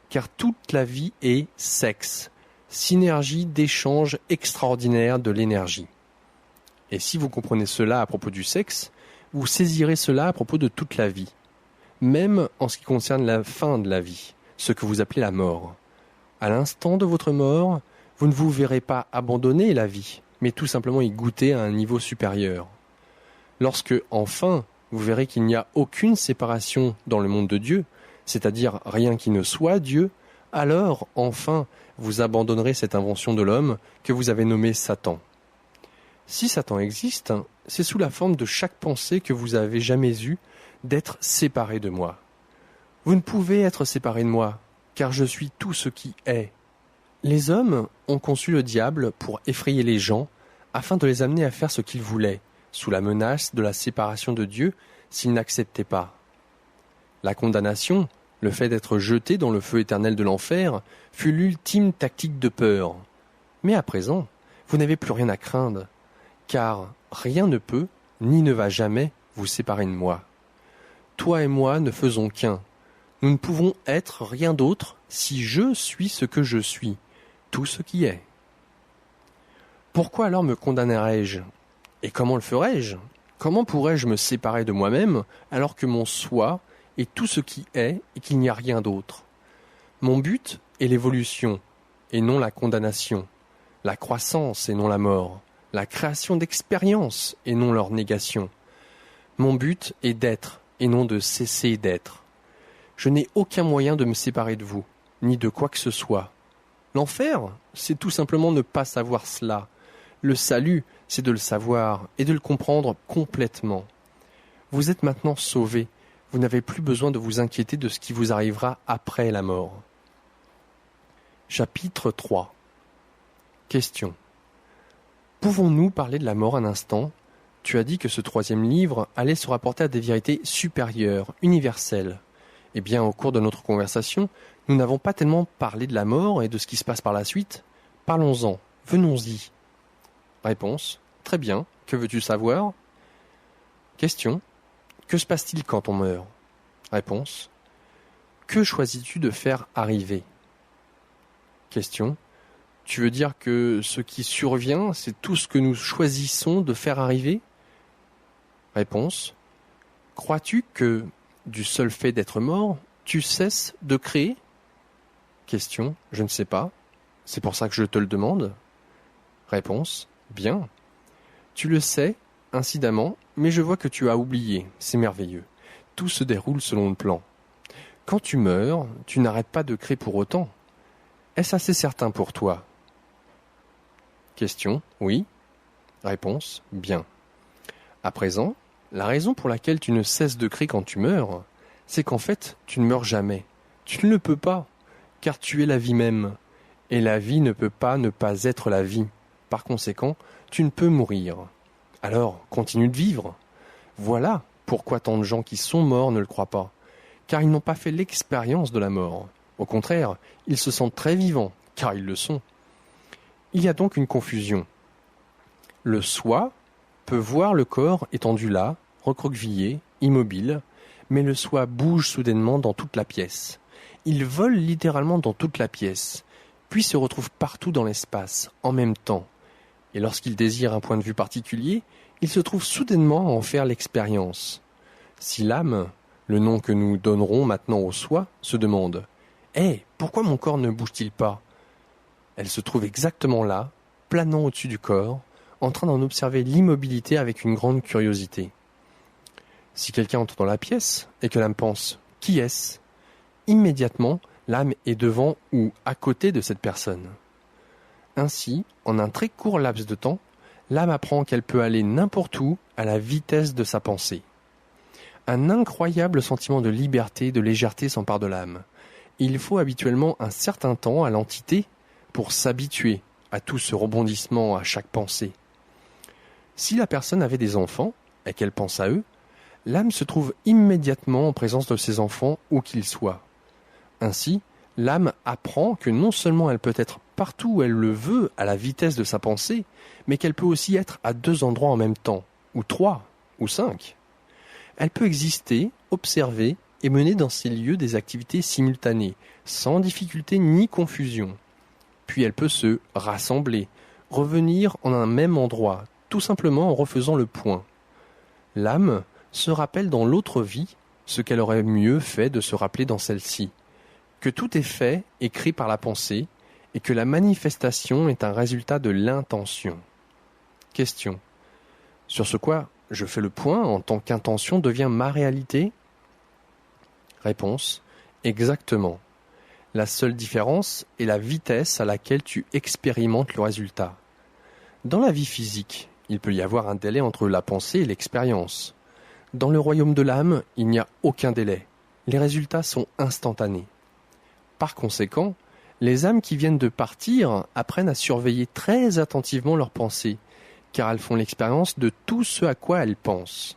Car toute la vie est sexe, synergie d'échange extraordinaire de l'énergie. Et si vous comprenez cela à propos du sexe, vous saisirez cela à propos de toute la vie, même en ce qui concerne la fin de la vie, ce que vous appelez la mort. À l'instant de votre mort, vous ne vous verrez pas abandonner la vie, mais tout simplement y goûter à un niveau supérieur. Lorsque, enfin, vous verrez qu'il n'y a aucune séparation dans le monde de Dieu, c'est-à-dire rien qui ne soit Dieu, alors, enfin, vous abandonnerez cette invention de l'homme que vous avez nommée Satan. Si Satan existe, c'est sous la forme de chaque pensée que vous avez jamais eue d'être séparé de moi. Vous ne pouvez être séparé de moi, car je suis tout ce qui est. Les hommes ont conçu le diable pour effrayer les gens, afin de les amener à faire ce qu'ils voulaient, sous la menace de la séparation de Dieu s'ils n'acceptaient pas. La condamnation, le fait d'être jeté dans le feu éternel de l'enfer, fut l'ultime tactique de peur. Mais à présent, vous n'avez plus rien à craindre, car rien ne peut, ni ne va jamais, vous séparer de moi. Toi et moi ne faisons qu'un. Nous ne pouvons être rien d'autre si je suis ce que je suis, tout ce qui est. Pourquoi alors me condamnerais-je? Et comment le ferais-je? Comment pourrais-je me séparer de moi-même alors que mon soi est tout ce qui est et qu'il n'y a rien d'autre? Mon but est l'évolution et non la condamnation, la croissance et non la mort, la création d'expériences et non leur négation. Mon but est d'être et non de cesser d'être. Je n'ai aucun moyen de me séparer de vous, ni de quoi que ce soit. L'enfer, c'est tout simplement ne pas savoir cela. Le salut, c'est de le savoir et de le comprendre complètement. Vous êtes maintenant sauvés. Vous n'avez plus besoin de vous inquiéter de ce qui vous arrivera après la mort. Chapitre 3. Question. Pouvons-nous parler de la mort un instant? Tu as dit que ce troisième livre allait se rapporter à des vérités supérieures, universelles. Eh bien, au cours de notre conversation, nous n'avons pas tellement parlé de la mort et de ce qui se passe par la suite. Parlons-en, venons-y. Réponse. Très bien, que veux-tu savoir? Question. Que se passe-t-il quand on meurt? Réponse. Que choisis-tu de faire arriver? Question. Tu veux dire que ce qui survient, c'est tout ce que nous choisissons de faire arriver? Réponse. Crois-tu que, du seul fait d'être mort, tu cesses de créer? Question. Je ne sais pas. C'est pour ça que je te le demande. Réponse. Bien. Tu le sais, incidemment, mais je vois que tu as oublié. C'est merveilleux. Tout se déroule selon le plan. Quand tu meurs, tu n'arrêtes pas de créer pour autant. Est-ce assez certain pour toi? Question. Oui. Réponse. Bien. À présent, la raison pour laquelle tu ne cesses de créer quand tu meurs, c'est qu'en fait, tu ne meurs jamais. Tu ne le peux pas, car tu es la vie même. Et la vie ne peut pas ne pas être la vie. Par conséquent, tu ne peux mourir. Alors, continue de vivre. Voilà pourquoi tant de gens qui sont morts ne le croient pas. Car ils n'ont pas fait l'expérience de la mort. Au contraire, ils se sentent très vivants, car ils le sont. Il y a donc une confusion. Le soi peut voir le corps étendu là, recroquevillé, immobile, mais le soi bouge soudainement dans toute la pièce. Il vole littéralement dans toute la pièce, puis se retrouve partout dans l'espace, en même temps. Et lorsqu'il désire un point de vue particulier, il se trouve soudainement à en faire l'expérience. Si l'âme, le nom que nous donnerons maintenant au soi, se demande « Hé, pourquoi mon corps ne bouge-t-il pas ?» Elle se trouve exactement là, planant au-dessus du corps, en train d'en observer l'immobilité avec une grande curiosité. Si quelqu'un entre dans la pièce et que l'âme pense « Qui est-ce ?» immédiatement, l'âme est devant ou à côté de cette personne. Ainsi, en un très court laps de temps, l'âme apprend qu'elle peut aller n'importe où à la vitesse de sa pensée. Un incroyable sentiment de liberté et de légèreté s'empare de l'âme. Il faut habituellement un certain temps à l'entité pour s'habituer à tout ce rebondissement à chaque pensée. Si la personne avait des enfants et qu'elle pense à eux, l'âme se trouve immédiatement en présence de ses enfants où qu'ils soient. Ainsi, l'âme apprend que non seulement elle peut être partout où elle le veut à la vitesse de sa pensée, mais qu'elle peut aussi être à 2 endroits en même temps, ou 3, ou 5. Elle peut exister, observer et mener dans ces lieux des activités simultanées, sans difficulté ni confusion. Puis elle peut se rassembler, revenir en un même endroit, tout simplement en refaisant le point. L'âme se rappelle dans l'autre vie ce qu'elle aurait mieux fait de se rappeler dans celle-ci, que tout est fait, écrit par la pensée, et que la manifestation est un résultat de l'intention. Question. Sur ce quoi je fais le point en tant qu'intention devient ma réalité? Réponse. Exactement. La seule différence est la vitesse à laquelle tu expérimentes le résultat. Dans la vie physique, il peut y avoir un délai entre la pensée et l'expérience. Dans le royaume de l'âme, il n'y a aucun délai. Les résultats sont instantanés. Par conséquent, les âmes qui viennent de partir apprennent à surveiller très attentivement leurs pensées, car elles font l'expérience de tout ce à quoi elles pensent.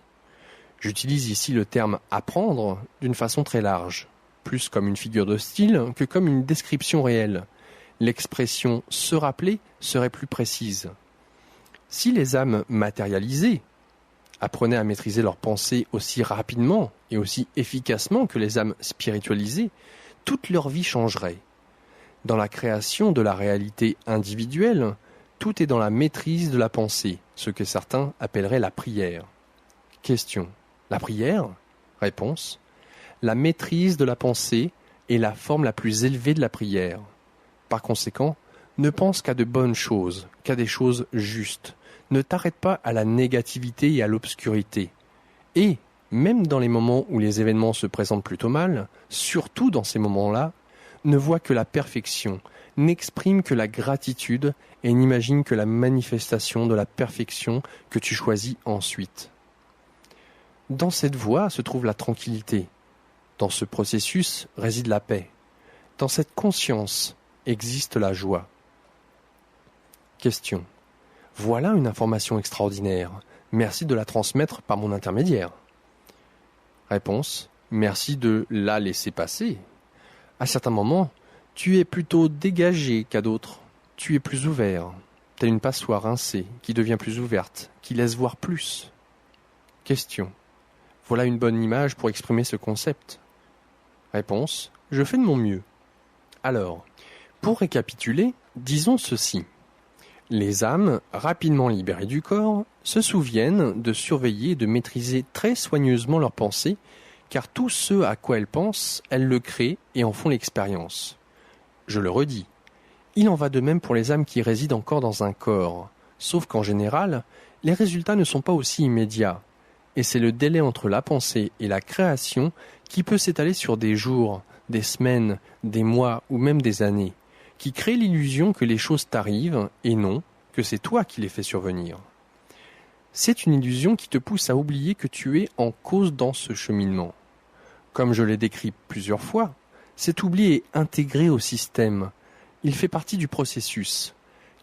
J'utilise ici le terme « apprendre » d'une façon très large, plus comme une figure de style que comme une description réelle. L'expression « se rappeler » serait plus précise. Si les âmes matérialisées apprenaient à maîtriser leurs pensées aussi rapidement et aussi efficacement que les âmes spiritualisées, toute leur vie changerait. Dans la création de la réalité individuelle, tout est dans la maîtrise de la pensée, ce que certains appelleraient la prière. Question. La prière? Réponse. La maîtrise de la pensée est la forme la plus élevée de la prière. Par conséquent, ne pense qu'à de bonnes choses, qu'à des choses justes. Ne t'arrête pas à la négativité et à l'obscurité. Et, même dans les moments où les événements se présentent plutôt mal, surtout dans ces moments-là, ne vois que la perfection, n'exprime que la gratitude et n'imagine que la manifestation de la perfection que tu choisis ensuite. Dans cette voie se trouve la tranquillité. Dans ce processus réside la paix. Dans cette conscience existe la joie. Question. Voilà une information extraordinaire. Merci de la transmettre par mon intermédiaire. Réponse. Merci de la laisser passer. À certains moments, tu es plutôt dégagé qu'à d'autres. Tu es plus ouvert. T'as une passoire rincée qui devient plus ouverte, qui laisse voir plus. Question. Voilà une bonne image pour exprimer ce concept. Réponse. Je fais de mon mieux. Alors, pour récapituler, disons ceci. Les âmes, rapidement libérées du corps, se souviennent de surveiller et de maîtriser très soigneusement leurs pensées, car tout ce à quoi elles pensent, elles le créent et en font l'expérience. Je le redis, il en va de même pour les âmes qui résident encore dans un corps, sauf qu'en général, les résultats ne sont pas aussi immédiats, et c'est le délai entre la pensée et la création qui peut s'étaler sur des jours, des semaines, des mois ou même des années, qui crée l'illusion que les choses t'arrivent et non que c'est toi qui les fais survenir. C'est une illusion qui te pousse à oublier que tu es en cause dans ce cheminement. Comme je l'ai décrit plusieurs fois, cet oubli est intégré au système. Il fait partie du processus,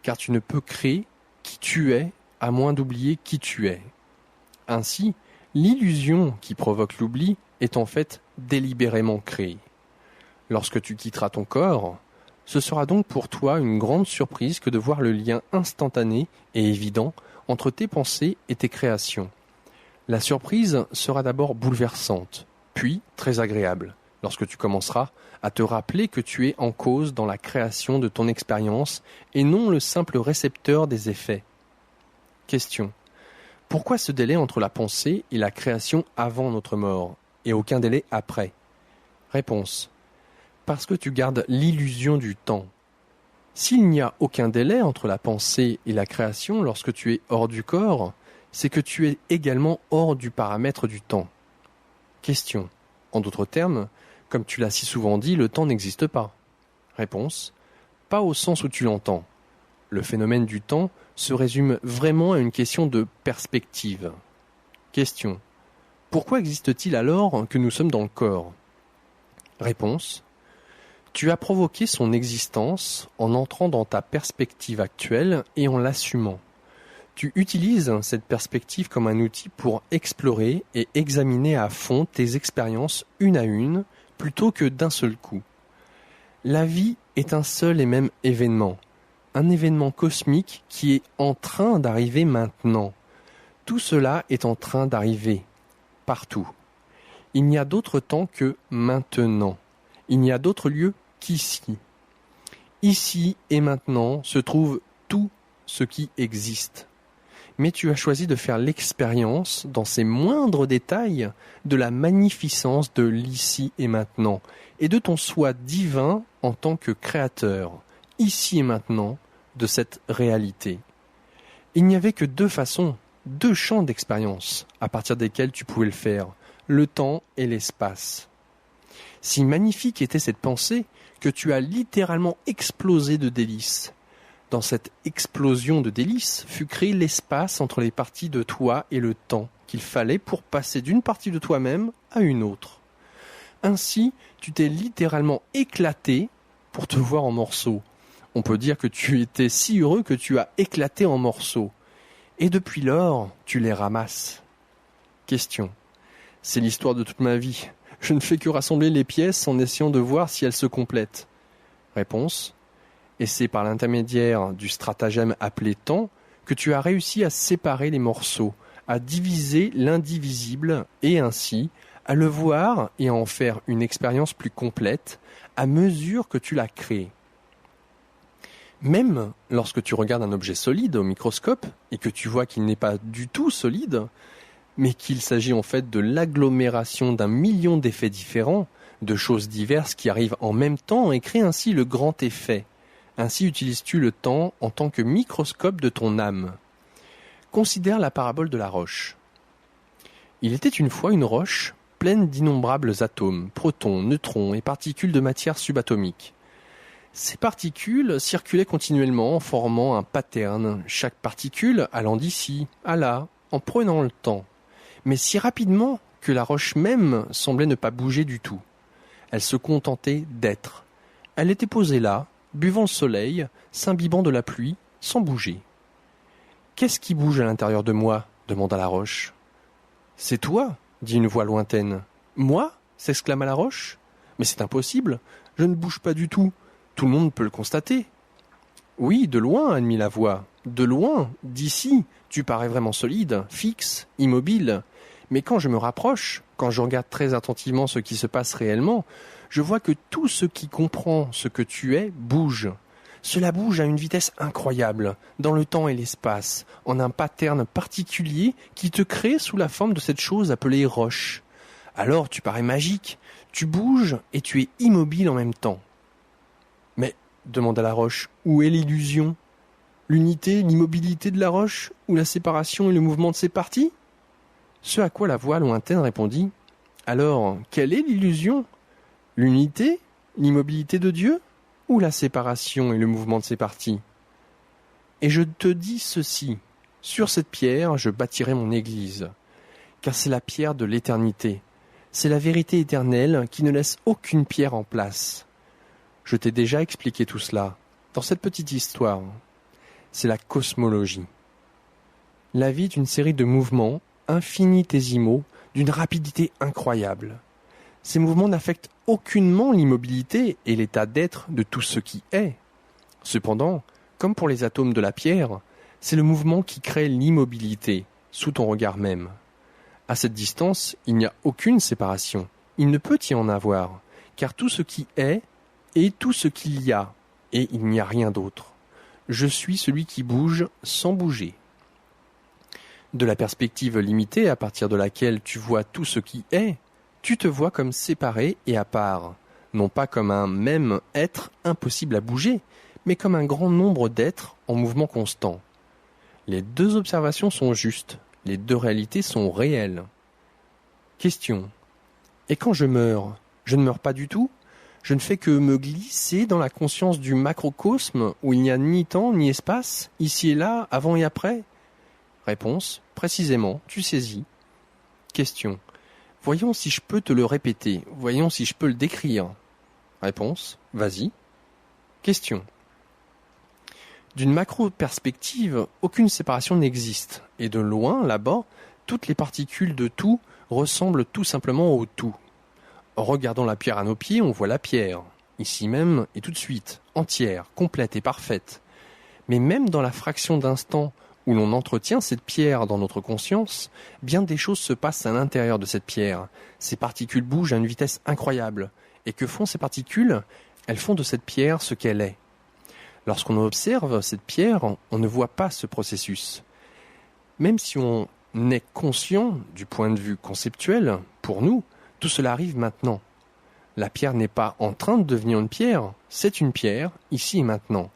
car tu ne peux créer qui tu es à moins d'oublier qui tu es. Ainsi, l'illusion qui provoque l'oubli est en fait délibérément créée. Lorsque tu quitteras ton corps, ce sera donc pour toi une grande surprise que de voir le lien instantané et évident entre tes pensées et tes créations. La surprise sera d'abord bouleversante, puis très agréable, lorsque tu commenceras à te rappeler que tu es en cause dans la création de ton expérience et non le simple récepteur des effets. Question. Pourquoi ce délai entre la pensée et la création avant notre mort, et aucun délai après? Réponse. Parce que tu gardes l'illusion du temps. S'il n'y a aucun délai entre la pensée et la création lorsque tu es hors du corps, c'est que tu es également hors du paramètre du temps. Question. En d'autres termes, comme tu l'as si souvent dit, le temps n'existe pas. Réponse. Pas au sens où tu l'entends. Le phénomène du temps se résume vraiment à une question de perspective. Question. Pourquoi existe-t-il alors que nous sommes dans le corps? Réponse. Tu as provoqué son existence en entrant dans ta perspective actuelle et en l'assumant. Tu utilises cette perspective comme un outil pour explorer et examiner à fond tes expériences une à une, plutôt que d'un seul coup. La vie est un seul et même événement, un événement cosmique qui est en train d'arriver maintenant. Tout cela est en train d'arriver, partout. Il n'y a d'autre temps que maintenant. Il n'y a d'autre lieu qu'ici. Ici et maintenant se trouve tout ce qui existe. Mais tu as choisi de faire l'expérience, dans ses moindres détails, de la magnificence de l'ici et maintenant, et de ton soi divin en tant que créateur, ici et maintenant, de cette réalité. Il n'y avait que deux façons, deux champs d'expérience, à partir desquels tu pouvais le faire, le temps et l'espace. Si magnifique était cette pensée que tu as littéralement explosé de délices. Dans cette explosion de délices fut créé l'espace entre les parties de toi et le temps qu'il fallait pour passer d'une partie de toi-même à une autre. Ainsi, tu t'es littéralement éclaté pour te voir en morceaux. On peut dire que tu étais si heureux que tu as éclaté en morceaux. Et depuis lors, tu les ramasses. Question. C'est l'histoire de toute ma vie. Je ne fais que rassembler les pièces en essayant de voir si elles se complètent. Réponse. Et c'est par l'intermédiaire du stratagème appelé temps que tu as réussi à séparer les morceaux, à diviser l'indivisible et ainsi à le voir et à en faire une expérience plus complète à mesure que tu l'as créé. Même lorsque tu regardes un objet solide au microscope et que tu vois qu'il n'est pas du tout solide, mais qu'il s'agit en fait de l'agglomération d'un million d'effets différents, de choses diverses qui arrivent en même temps et créent ainsi le grand effet. Ainsi utilises-tu le temps en tant que microscope de ton âme. Considère la parabole de la roche. Il était une fois une roche pleine d'innombrables atomes, protons, neutrons et particules de matière subatomique. Ces particules circulaient continuellement en formant un pattern, chaque particule allant d'ici à là, en prenant le temps, mais si rapidement que la roche même semblait ne pas bouger du tout. Elle se contentait d'être. Elle était posée là, buvant le soleil, s'imbibant de la pluie, sans bouger. « Qu'est-ce qui bouge à l'intérieur de moi ?» demanda la roche. « C'est toi » dit une voix lointaine. « Moi » s'exclama la roche. « Mais c'est impossible, je ne bouge pas du tout, tout le monde peut le constater. »« Oui, de loin, admit la voix, de loin, d'ici, tu parais vraiment solide, fixe, immobile. Mais quand je me rapproche, quand je regarde très attentivement ce qui se passe réellement, je vois que tout ce qui comprend ce que tu es bouge. Cela bouge à une vitesse incroyable, dans le temps et l'espace, en un pattern particulier qui te crée sous la forme de cette chose appelée roche. Alors tu parais magique, tu bouges et tu es immobile en même temps. » « Mais, demanda la roche, où est l'illusion ? L'unité, l'immobilité de la roche, ou la séparation et le mouvement de ses parties ? » Ce à quoi la voix lointaine répondit : « Alors, quelle est l'illusion ? L'unité, l'immobilité de Dieu ? Ou la séparation et le mouvement de ses parties ? Et je te dis ceci, sur cette pierre je bâtirai mon église, car c'est la pierre de l'éternité, c'est la vérité éternelle qui ne laisse aucune pierre en place. Je t'ai déjà expliqué tout cela, dans cette petite histoire. C'est la cosmologie. La vie est une série de mouvements infinitésimaux d'une rapidité incroyable. Ces mouvements n'affectent aucunement l'immobilité et l'état d'être de tout ce qui est. Cependant, comme pour les atomes de la pierre, c'est le mouvement qui crée l'immobilité, sous ton regard même. À cette distance, il n'y a aucune séparation. Il ne peut y en avoir, car tout ce qui est tout ce qu'il y a, et il n'y a rien d'autre. Je suis celui qui bouge sans bouger. De la perspective limitée à partir de laquelle tu vois tout ce qui est, tu te vois comme séparé et à part, non pas comme un même être impossible à bouger, mais comme un grand nombre d'êtres en mouvement constant. Les deux observations sont justes, les deux réalités sont réelles. Question. Et quand je meurs, je ne meurs pas du tout ? Je ne fais que me glisser dans la conscience du macrocosme où il n'y a ni temps ni espace, ici et là, avant et après ? Réponse. Précisément, tu saisis. Question. Voyons si je peux te le répéter, voyons si je peux le décrire. Réponse. Vas-y. Question. D'une macro-perspective, aucune séparation n'existe, et de loin, là-bas, toutes les particules de tout ressemblent tout simplement au tout. En regardant la pierre à nos pieds, on voit la pierre, ici même et tout de suite, entière, complète et parfaite. Mais même dans la fraction d'instant où l'on entretient cette pierre dans notre conscience, bien des choses se passent à l'intérieur de cette pierre. Ces particules bougent à une vitesse incroyable. Et que font ces particules ? Elles font de cette pierre ce qu'elle est. Lorsqu'on observe cette pierre, on ne voit pas ce processus. Même si on est conscient du point de vue conceptuel, pour nous, tout cela arrive maintenant. La pierre n'est pas en train de devenir une pierre, c'est une pierre, ici et maintenant.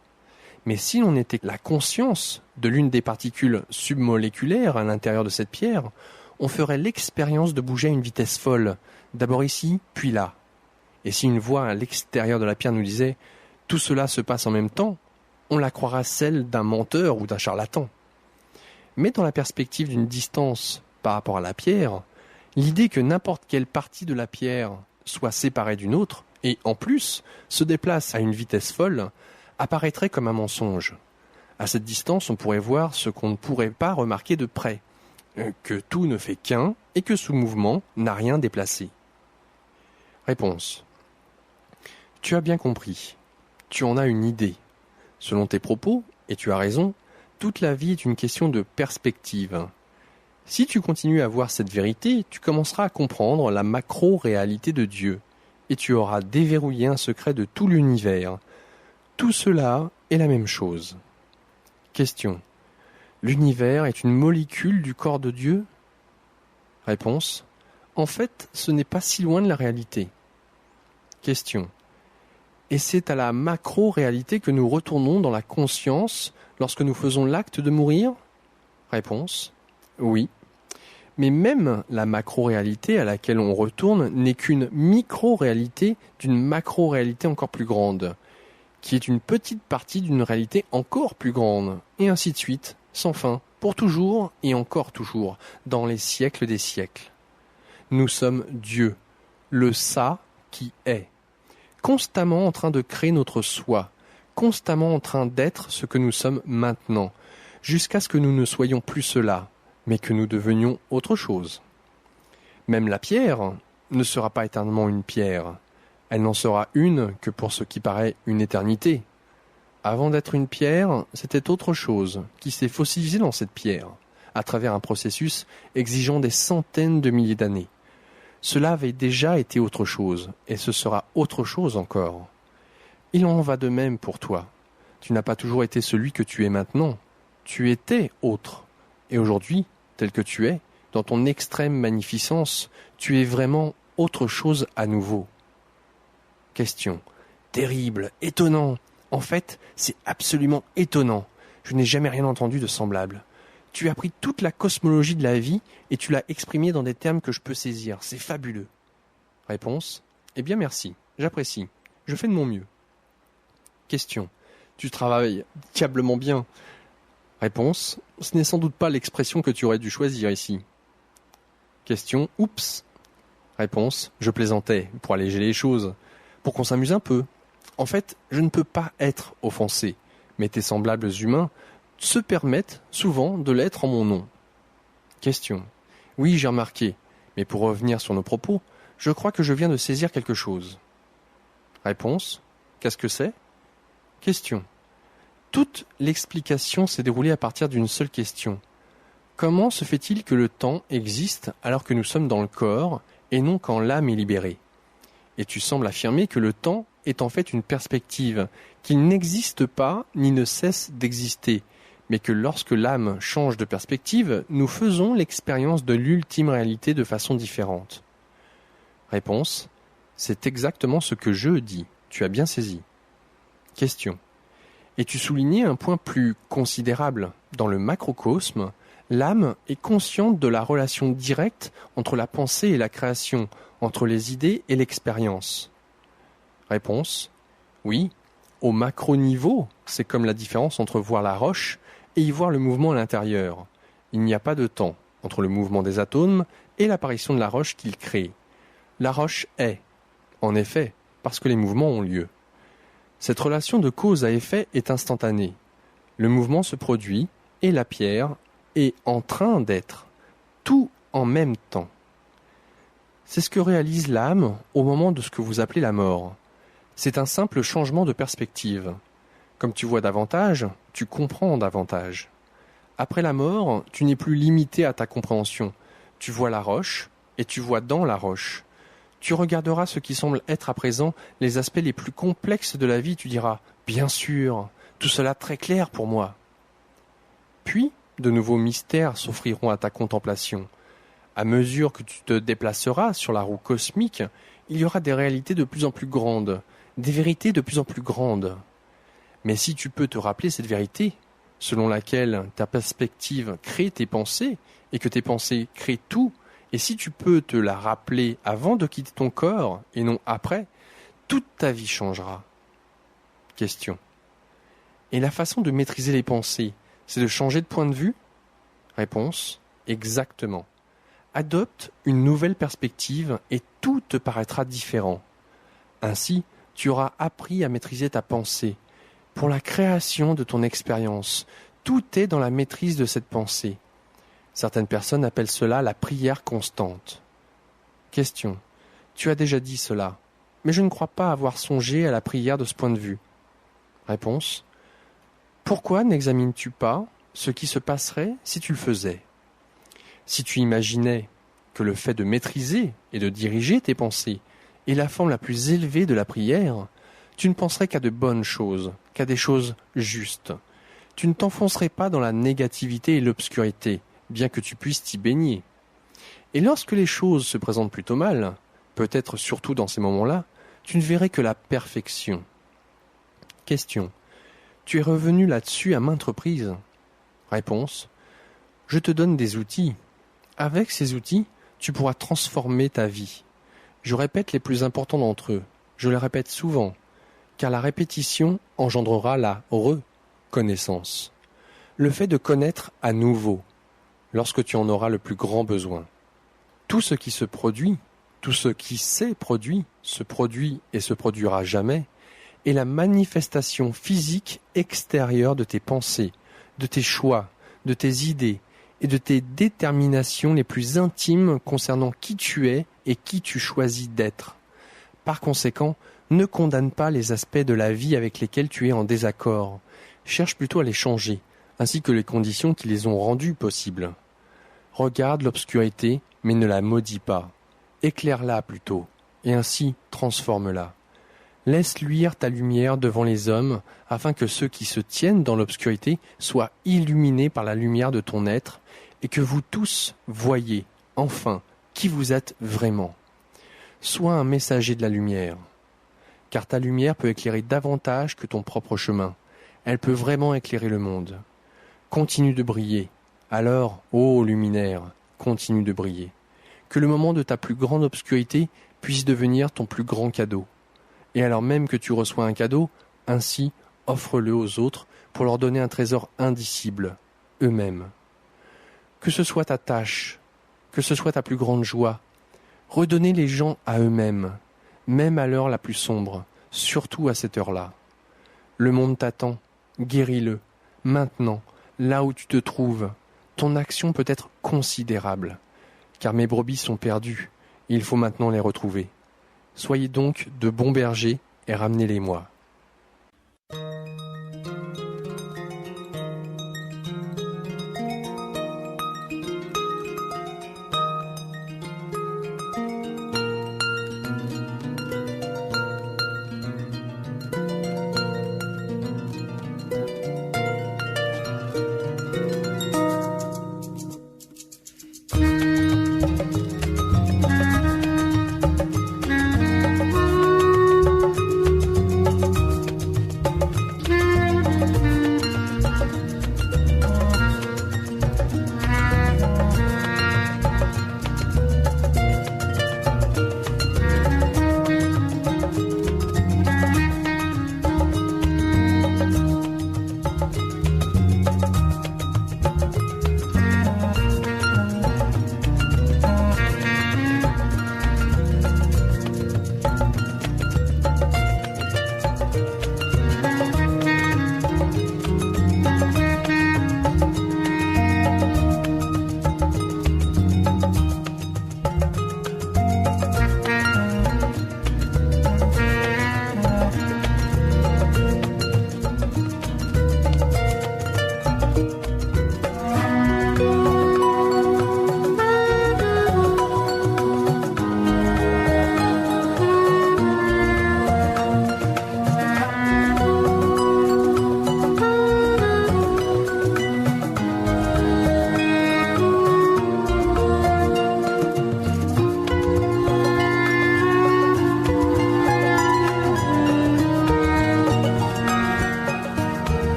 Mais si l'on était la conscience de l'une des particules submoléculaires à l'intérieur de cette pierre, on ferait l'expérience de bouger à une vitesse folle, d'abord ici, puis là. Et si une voix à l'extérieur de la pierre nous disait « tout cela se passe en même temps », on la croira celle d'un menteur ou d'un charlatan. Mais dans la perspective d'une distance par rapport à la pierre, l'idée que n'importe quelle partie de la pierre soit séparée d'une autre, et en plus se déplace à une vitesse folle, apparaîtrait comme un mensonge. À cette distance, on pourrait voir ce qu'on ne pourrait pas remarquer de près, que tout ne fait qu'un et que ce mouvement n'a rien déplacé. Réponse. Tu as bien compris. Tu en as une idée. Selon tes propos, et tu as raison, toute la vie est une question de perspective. Si tu continues à voir cette vérité, tu commenceras à comprendre la macro-réalité de Dieu, et tu auras déverrouillé un secret de tout l'univers. Tout cela est la même chose. Question. L'univers est une molécule du corps de Dieu ? Réponse. En fait, ce n'est pas si loin de la réalité. Question. Et c'est à la macro-réalité que nous retournons dans la conscience lorsque nous faisons l'acte de mourir ? Réponse. Oui. Mais même la macro-réalité à laquelle on retourne n'est qu'une micro-réalité d'une macro-réalité encore plus grande, qui est une petite partie d'une réalité encore plus grande, et ainsi de suite, sans fin, pour toujours et encore toujours, dans les siècles des siècles. Nous sommes Dieu, le ça qui est, constamment en train de créer notre soi, constamment en train d'être ce que nous sommes maintenant, jusqu'à ce que nous ne soyons plus cela, mais que nous devenions autre chose. Même la pierre, ne sera pas éternellement une pierre. Elle n'en sera une que pour ce qui paraît une éternité. Avant d'être une pierre, c'était autre chose qui s'est fossilisé dans cette pierre, à travers un processus exigeant des centaines de milliers d'années. Cela avait déjà été autre chose, et ce sera autre chose encore. Il en va de même pour toi. Tu n'as pas toujours été celui que tu es maintenant. Tu étais autre. Et aujourd'hui, tel que tu es, dans ton extrême magnificence, tu es vraiment autre chose à nouveau. Question. Terrible, étonnant. En fait, c'est absolument étonnant. Je n'ai jamais rien entendu de semblable. Tu as pris toute la cosmologie de la vie et tu l'as exprimée dans des termes que je peux saisir. C'est fabuleux. Réponse. Eh bien merci, j'apprécie. Je fais de mon mieux. Question. Tu travailles diablement bien. Réponse. Ce n'est sans doute pas l'expression que tu aurais dû choisir ici. Question. Oups. Réponse. Je plaisantais, pour alléger les choses, pour qu'on s'amuse un peu. En fait, je ne peux pas être offensé, mais tes semblables humains se permettent souvent de l'être en mon nom. Question. Oui, j'ai remarqué, mais pour revenir sur nos propos, je crois que je viens de saisir quelque chose. Réponse. Qu'est-ce que c'est? Question. Toute l'explication s'est déroulée à partir d'une seule question. Comment se fait-il que le temps existe alors que nous sommes dans le corps et non quand l'âme est libérée? Et tu sembles affirmer que le temps est en fait une perspective, qu'il n'existe pas ni ne cesse d'exister, mais que lorsque l'âme change de perspective, nous faisons l'expérience de l'ultime réalité de façon différente. Réponse. C'est exactement ce que je dis. Tu as bien saisi. Question. Et tu soulignais un point plus considérable. Dans le macrocosme, l'âme est consciente de la relation directe entre la pensée et la création, entre les idées et l'expérience. Réponse. Oui, au macro-niveau, c'est comme la différence entre voir la roche et y voir le mouvement à l'intérieur. Il n'y a pas de temps entre le mouvement des atomes et l'apparition de la roche qu'ils créent. La roche est, en effet, parce que les mouvements ont lieu. Cette relation de cause à effet est instantanée. Le mouvement se produit et la pierre est en train d'être, tout en même temps. C'est ce que réalise l'âme au moment de ce que vous appelez la mort. C'est un simple changement de perspective. Comme tu vois davantage, tu comprends davantage. Après la mort, tu n'es plus limité à ta compréhension. Tu vois la roche et tu vois dans la roche. Tu regarderas ce qui semble être à présent les aspects les plus complexes de la vie, tu diras « Bien sûr, tout cela très clair pour moi ». Puis, de nouveaux mystères s'offriront à ta contemplation. À mesure que tu te déplaceras sur la roue cosmique, il y aura des réalités de plus en plus grandes, des vérités de plus en plus grandes. Mais si tu peux te rappeler cette vérité, selon laquelle ta perspective crée tes pensées, et que tes pensées créent tout, et si tu peux te la rappeler avant de quitter ton corps, et non après, toute ta vie changera. Question. Et la façon de maîtriser les pensées, c'est de changer de point de vue? Réponse. Exactement. Adopte une nouvelle perspective et tout te paraîtra différent. Ainsi, tu auras appris à maîtriser ta pensée. Pour la création de ton expérience, tout est dans la maîtrise de cette pensée. Certaines personnes appellent cela la prière constante. Question. Tu as déjà dit cela, mais je ne crois pas avoir songé à la prière de ce point de vue. Réponse. Pourquoi n'examines-tu pas ce qui se passerait si tu le faisais? Si tu imaginais que le fait de maîtriser et de diriger tes pensées est la forme la plus élevée de la prière, tu ne penserais qu'à de bonnes choses, qu'à des choses justes. Tu ne t'enfoncerais pas dans la négativité et l'obscurité, bien que tu puisses t'y baigner. Et lorsque les choses se présentent plutôt mal, peut-être surtout dans ces moments-là, tu ne verrais que la perfection. Question. Tu es revenu là-dessus à maintes reprises. Réponse. Je te donne des outils. Avec ces outils, tu pourras transformer ta vie. Je répète les plus importants d'entre eux. Je les répète souvent, car la répétition engendrera la reconnaissance. Le fait de connaître à nouveau, lorsque tu en auras le plus grand besoin. Tout ce qui se produit, tout ce qui s'est produit, se produit et se produira jamais, est la manifestation physique extérieure de tes pensées, de tes choix, de tes idées et de tes déterminations les plus intimes concernant qui tu es et qui tu choisis d'être. Par conséquent, ne condamne pas les aspects de la vie avec lesquels tu es en désaccord. Cherche plutôt à les changer, ainsi que les conditions qui les ont rendues possibles. Regarde l'obscurité, mais ne la maudis pas. Éclaire-la plutôt, et ainsi transforme-la. Laisse luire ta lumière devant les hommes, afin que ceux qui se tiennent dans l'obscurité soient illuminés par la lumière de ton être, et que vous tous voyiez, enfin, qui vous êtes vraiment. Sois un messager de la lumière, car ta lumière peut éclairer davantage que ton propre chemin. Elle peut vraiment éclairer le monde. Continue de briller. Alors, ô luminaire, continue de briller. Que le moment de ta plus grande obscurité puisse devenir ton plus grand cadeau. Et alors même que tu reçois un cadeau, ainsi offre-le aux autres pour leur donner un trésor indicible, eux-mêmes. Que ce soit ta tâche, que ce soit ta plus grande joie, redonnez les gens à eux-mêmes, même à l'heure la plus sombre, surtout à cette heure-là. Le monde t'attend, guéris-le, maintenant, là où tu te trouves. Ton action peut être considérable, car mes brebis sont perdues, et il faut maintenant les retrouver. Soyez donc de bons bergers et ramenez-les-moi.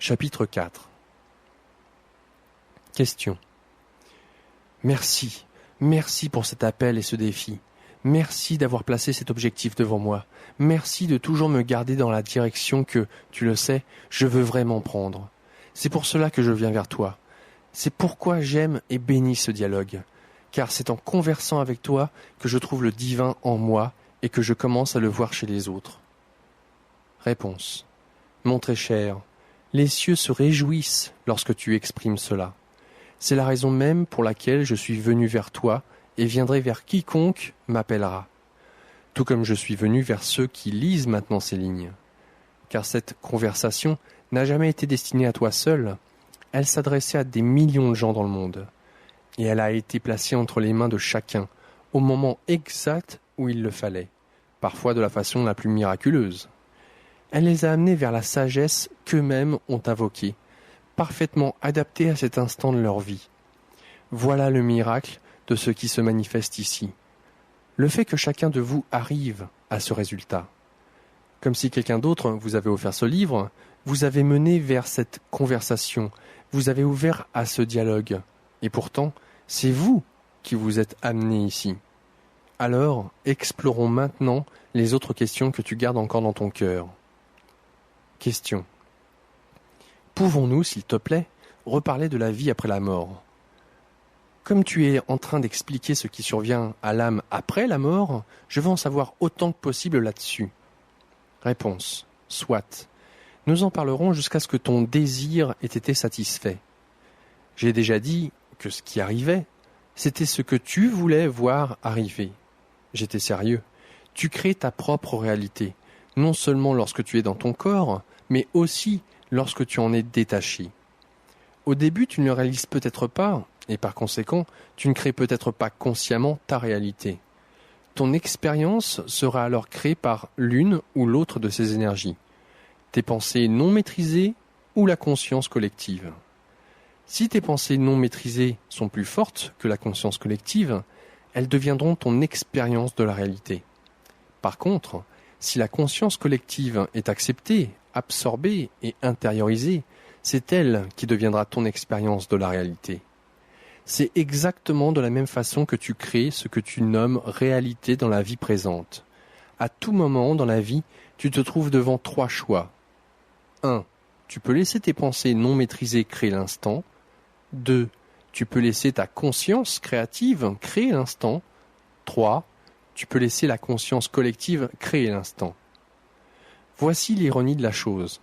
Chapitre 4. Question. Merci pour cet appel et ce défi. Merci d'avoir placé cet objectif devant moi. Merci de toujours me garder dans la direction que, tu le sais, je veux vraiment prendre. C'est pour cela que je viens vers toi. C'est pourquoi j'aime et bénis ce dialogue. Car c'est en conversant avec toi que je trouve le divin en moi et que je commence à le voir chez les autres. Réponse. Mon très cher, les cieux se réjouissent lorsque tu exprimes cela. C'est la raison même pour laquelle je suis venu vers toi et viendrai vers quiconque m'appellera. Tout comme je suis venu vers ceux qui lisent maintenant ces lignes. Car cette conversation n'a jamais été destinée à toi seul. Elle s'adressait à des millions de gens dans le monde. Et elle a été placée entre les mains de chacun, au moment exact où il le fallait, parfois de la façon la plus miraculeuse. Elle les a amenés vers la sagesse qu'eux-mêmes ont invoquée, parfaitement adaptée à cet instant de leur vie. Voilà le miracle de ce qui se manifeste ici. Le fait que chacun de vous arrive à ce résultat. Comme si quelqu'un d'autre vous avait offert ce livre, vous avez mené vers cette conversation, vous avez ouvert à ce dialogue. Et pourtant, c'est vous qui vous êtes amené ici. Alors, explorons maintenant les autres questions que tu gardes encore dans ton cœur. Question. Pouvons-nous, s'il te plaît, reparler de la vie après la mort ? Comme tu es en train d'expliquer ce qui survient à l'âme après la mort, je veux en savoir autant que possible là-dessus. Réponse. Soit. Nous en parlerons jusqu'à ce que ton désir ait été satisfait. J'ai déjà dit que ce qui arrivait, c'était ce que tu voulais voir arriver. J'étais sérieux. Tu crées ta propre réalité, non seulement lorsque tu es dans ton corps, mais aussi lorsque tu en es détaché. Au début, tu ne le réalises peut-être pas, et par conséquent, tu ne crées peut-être pas consciemment ta réalité. Ton expérience sera alors créée par l'une ou l'autre de ces énergies. Tes pensées non maîtrisées ou la conscience collective. Si tes pensées non maîtrisées sont plus fortes que la conscience collective, elles deviendront ton expérience de la réalité. Par contre, si la conscience collective est acceptée, absorbée et intériorisée, c'est elle qui deviendra ton expérience de la réalité. C'est exactement de la même façon que tu crées ce que tu nommes réalité dans la vie présente. À tout moment dans la vie, tu te trouves devant 3 choix. 1. Tu peux laisser tes pensées non maîtrisées créer l'instant. 2. Tu peux laisser ta conscience créative créer l'instant. 3. Tu peux laisser la conscience collective créer l'instant. Voici l'ironie de la chose.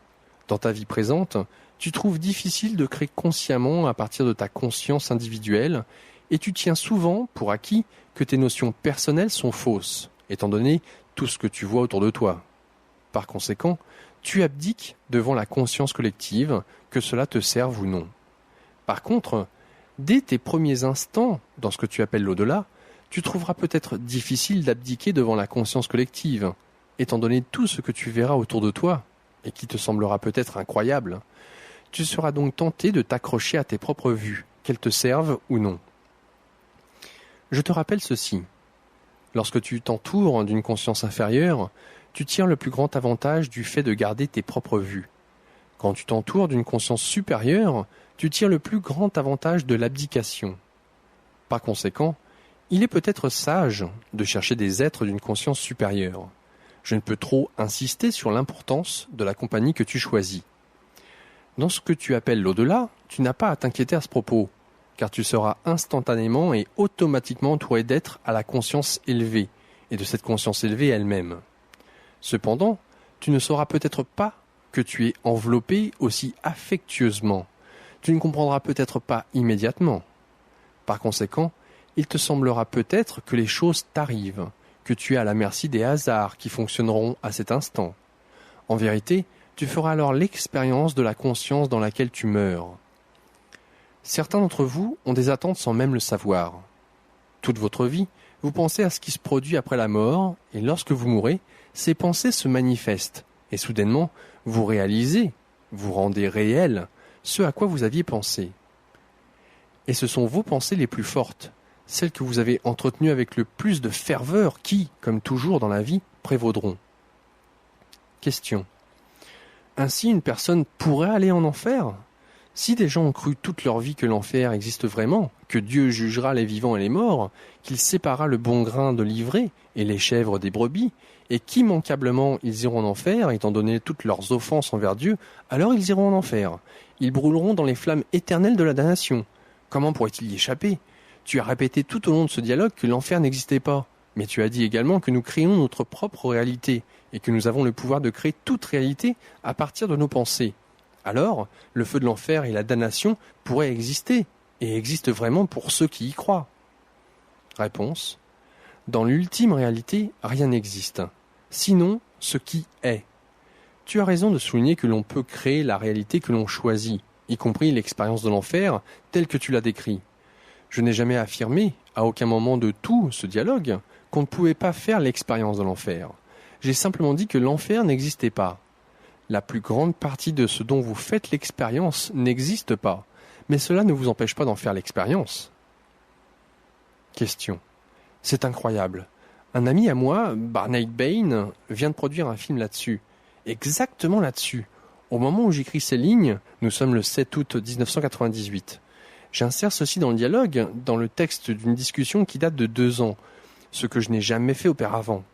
Dans ta vie présente, tu trouves difficile de créer consciemment à partir de ta conscience individuelle et tu tiens souvent pour acquis que tes notions personnelles sont fausses, étant donné tout ce que tu vois autour de toi. Par conséquent, tu abdiques devant la conscience collective, que cela te serve ou non. Par contre, dès tes premiers instants, dans ce que tu appelles l'au-delà, tu trouveras peut-être difficile d'abdiquer devant la conscience collective, étant donné tout ce que tu verras autour de toi, et qui te semblera peut-être incroyable. Tu seras donc tenté de t'accrocher à tes propres vues, qu'elles te servent ou non. Je te rappelle ceci. Lorsque tu t'entoures d'une conscience inférieure, tu tires le plus grand avantage du fait de garder tes propres vues. Quand tu t'entoures d'une conscience supérieure, tu tires le plus grand avantage de l'abdication. Par conséquent, il est peut-être sage de chercher des êtres d'une conscience supérieure. Je ne peux trop insister sur l'importance de la compagnie que tu choisis. Dans ce que tu appelles l'au-delà, tu n'as pas à t'inquiéter à ce propos, car tu seras instantanément et automatiquement entouré d'êtres à la conscience élevée, et de cette conscience élevée elle-même. Cependant, tu ne sauras peut-être pas que tu es enveloppé aussi affectueusement. Tu ne comprendras peut-être pas immédiatement. Par conséquent, il te semblera peut-être que les choses t'arrivent, que tu es à la merci des hasards qui fonctionneront à cet instant. En vérité, tu feras alors l'expérience de la conscience dans laquelle tu meurs. Certains d'entre vous ont des attentes sans même le savoir. Toute votre vie, vous pensez à ce qui se produit après la mort, et lorsque vous mourrez, ces pensées se manifestent, et soudainement, vous réalisez, vous rendez réel ce à quoi vous aviez pensé. Et ce sont vos pensées les plus fortes, celles que vous avez entretenues avec le plus de ferveur qui, comme toujours dans la vie, prévaudront. Question. Ainsi, une personne pourrait aller en enfer ? Si des gens ont cru toute leur vie que l'enfer existe vraiment, que Dieu jugera les vivants et les morts, qu'il séparera le bon grain de l'ivraie et les chèvres des brebis, et qu'immanquablement ils iront en enfer, étant donné toutes leurs offenses envers Dieu, alors ils iront en enfer. Ils brûleront dans les flammes éternelles de la damnation. Comment pourraient-ils y échapper ? Tu as répété tout au long de ce dialogue que l'enfer n'existait pas, mais tu as dit également que nous créons notre propre réalité, et que nous avons le pouvoir de créer toute réalité à partir de nos pensées. Alors, le feu de l'enfer et la damnation pourraient exister, et existent vraiment pour ceux qui y croient. Réponse. Dans l'ultime réalité, rien n'existe, sinon ce qui est. Tu as raison de souligner que l'on peut créer la réalité que l'on choisit, y compris l'expérience de l'enfer telle que tu l'as décrit. Je n'ai jamais affirmé, à aucun moment de tout ce dialogue, qu'on ne pouvait pas faire l'expérience de l'enfer. J'ai simplement dit que l'enfer n'existait pas. La plus grande partie de ce dont vous faites l'expérience n'existe pas, mais cela ne vous empêche pas d'en faire l'expérience. Question. C'est incroyable. Un ami à moi, Barney Bain, vient de produire un film là-dessus. Exactement là-dessus. Au moment où j'écris ces lignes, nous sommes le 7 août 1998. J'insère ceci dans le dialogue, dans le texte d'une discussion qui date de 2 ans, ce que je n'ai jamais fait auparavant.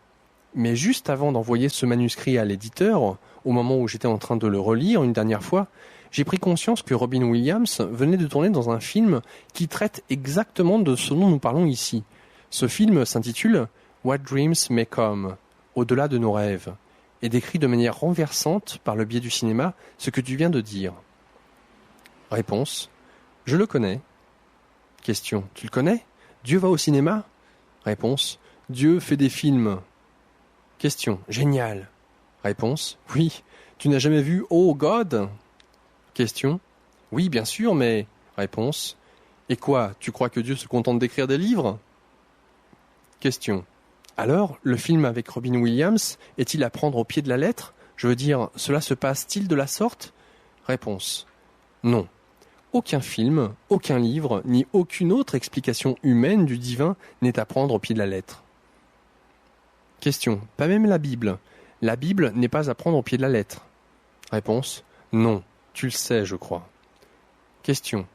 Mais juste avant d'envoyer ce manuscrit à l'éditeur, au moment où j'étais en train de le relire une dernière fois, j'ai pris conscience que Robin Williams venait de tourner dans un film qui traite exactement de ce dont nous parlons ici. Ce film s'intitule « What Dreams May Come », au-delà de nos rêves, et décrit de manière renversante, par le biais du cinéma, ce que tu viens de dire. Réponse. Je le connais. Question. Tu le connais? Dieu va au cinéma? Réponse. Dieu fait des films. Question. Génial. Réponse. Oui. Tu n'as jamais vu Oh God? Question. Oui, bien sûr, mais... Réponse. Et quoi? Tu crois que Dieu se contente d'écrire des livres? Question. Alors, le film avec Robin Williams est-il à prendre au pied de la lettre? Je veux dire, cela se passe-t-il de la sorte? Réponse. Non. Aucun film, aucun livre, ni aucune autre explication humaine du divin n'est à prendre au pied de la lettre. Question. Pas même la Bible. La Bible n'est pas à prendre au pied de la lettre. Réponse. Non. Tu le sais, je crois. Question.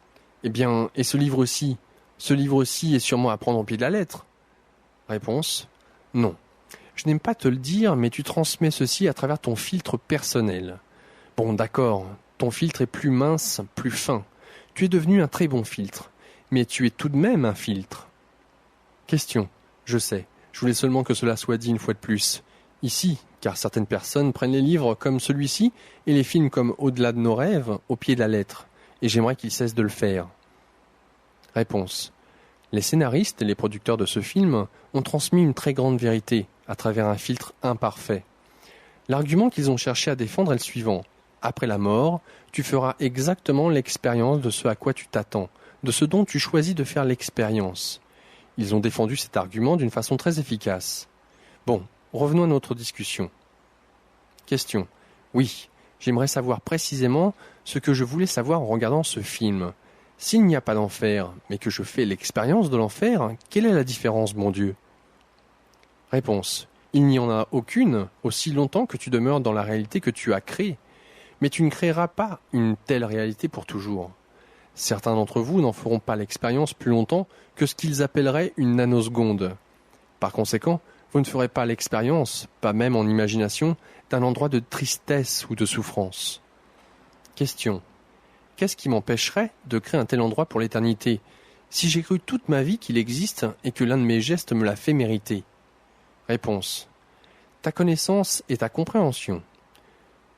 Eh bien, et ce livre-ci? Ce livre-ci est sûrement à prendre au pied de la lettre. Réponse. Non. Je n'aime pas te le dire, mais tu transmets ceci à travers ton filtre personnel. Bon, d'accord, ton filtre est plus mince, plus fin. Tu es devenu un très bon filtre, mais tu es tout de même un filtre. Question. Je sais, je voulais seulement que cela soit dit une fois de plus. Ici, car certaines personnes prennent les livres comme celui-ci et les films comme Au-delà de nos rêves au pied de la lettre, et j'aimerais qu'ils cessent de le faire. Réponse. Les scénaristes et les producteurs de ce film ont transmis une très grande vérité à travers un filtre imparfait. L'argument qu'ils ont cherché à défendre est le suivant. Après la mort, tu feras exactement l'expérience de ce à quoi tu t'attends, de ce dont tu choisis de faire l'expérience. Ils ont défendu cet argument d'une façon très efficace. Bon, revenons à notre discussion. Question. Oui, j'aimerais savoir précisément ce que je voulais savoir en regardant ce film. S'il n'y a pas d'enfer, mais que je fais l'expérience de l'enfer, quelle est la différence, mon Dieu? Réponse. Il n'y en a aucune, aussi longtemps que tu demeures dans la réalité que tu as créée. Mais tu ne créeras pas une telle réalité pour toujours. Certains d'entre vous n'en feront pas l'expérience plus longtemps que ce qu'ils appelleraient une nanoseconde. Par conséquent, vous ne ferez pas l'expérience, pas même en imagination, d'un endroit de tristesse ou de souffrance. Question. Qu'est-ce qui m'empêcherait de créer un tel endroit pour l'éternité, si j'ai cru toute ma vie qu'il existe et que l'un de mes gestes me l'a fait mériter? Réponse. Ta connaissance et ta compréhension.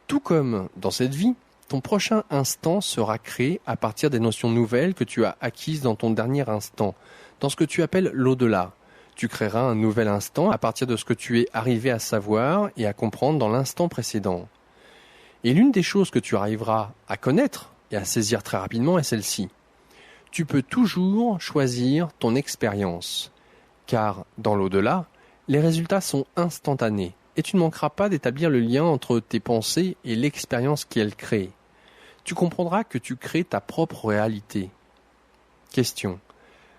Tout comme, dans cette vie, ton prochain instant sera créé à partir des notions nouvelles que tu as acquises dans ton dernier instant, dans ce que tu appelles l'au-delà. Tu créeras un nouvel instant à partir de ce que tu es arrivé à savoir et à comprendre dans l'instant précédent. Et l'une des choses que tu arriveras à connaître et à saisir très rapidement est celle-ci. Tu peux toujours choisir ton expérience, car dans l'au-delà, les résultats sont instantanés et tu ne manqueras pas d'établir le lien entre tes pensées et l'expérience qu'elles créent. Tu comprendras que tu crées ta propre réalité. Question.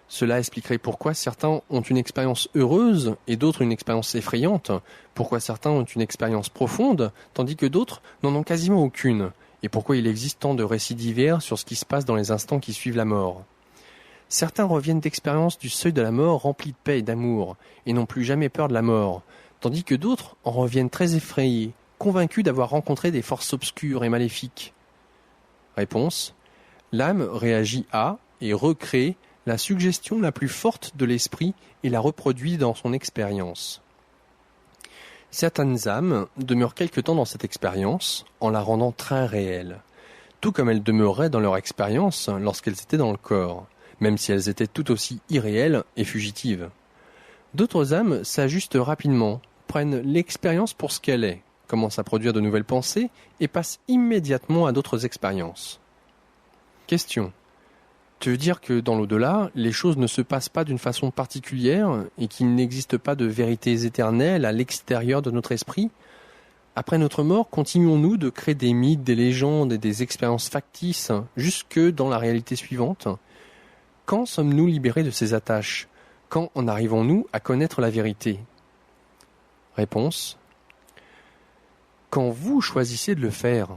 Cela expliquerait pourquoi certains ont une expérience heureuse et d'autres une expérience effrayante, pourquoi certains ont une expérience profonde tandis que d'autres n'en ont quasiment aucune, et pourquoi il existe tant de récits divers sur ce qui se passe dans les instants qui suivent la mort. Certains reviennent d'expériences du seuil de la mort remplis de paix et d'amour, et n'ont plus jamais peur de la mort, tandis que d'autres en reviennent très effrayés, convaincus d'avoir rencontré des forces obscures et maléfiques. Réponse. L'âme réagit à et recrée la suggestion la plus forte de l'esprit et la reproduit dans son expérience. Certaines âmes demeurent quelque temps dans cette expérience en la rendant très réelle, tout comme elles demeuraient dans leur expérience lorsqu'elles étaient dans le corps, même si elles étaient tout aussi irréelles et fugitives. D'autres âmes s'ajustent rapidement, prennent l'expérience pour ce qu'elle est, commencent à produire de nouvelles pensées et passent immédiatement à d'autres expériences. Question. Tu veux dire que dans l'au-delà, les choses ne se passent pas d'une façon particulière et qu'il n'existe pas de vérités éternelles à l'extérieur de notre esprit? Après notre mort, continuons-nous de créer des mythes, des légendes et des expériences factices jusque dans la réalité suivante? Quand sommes-nous libérés de ces attaches? Quand en arrivons-nous à connaître la vérité? Réponse. Quand vous choisissez de le faire.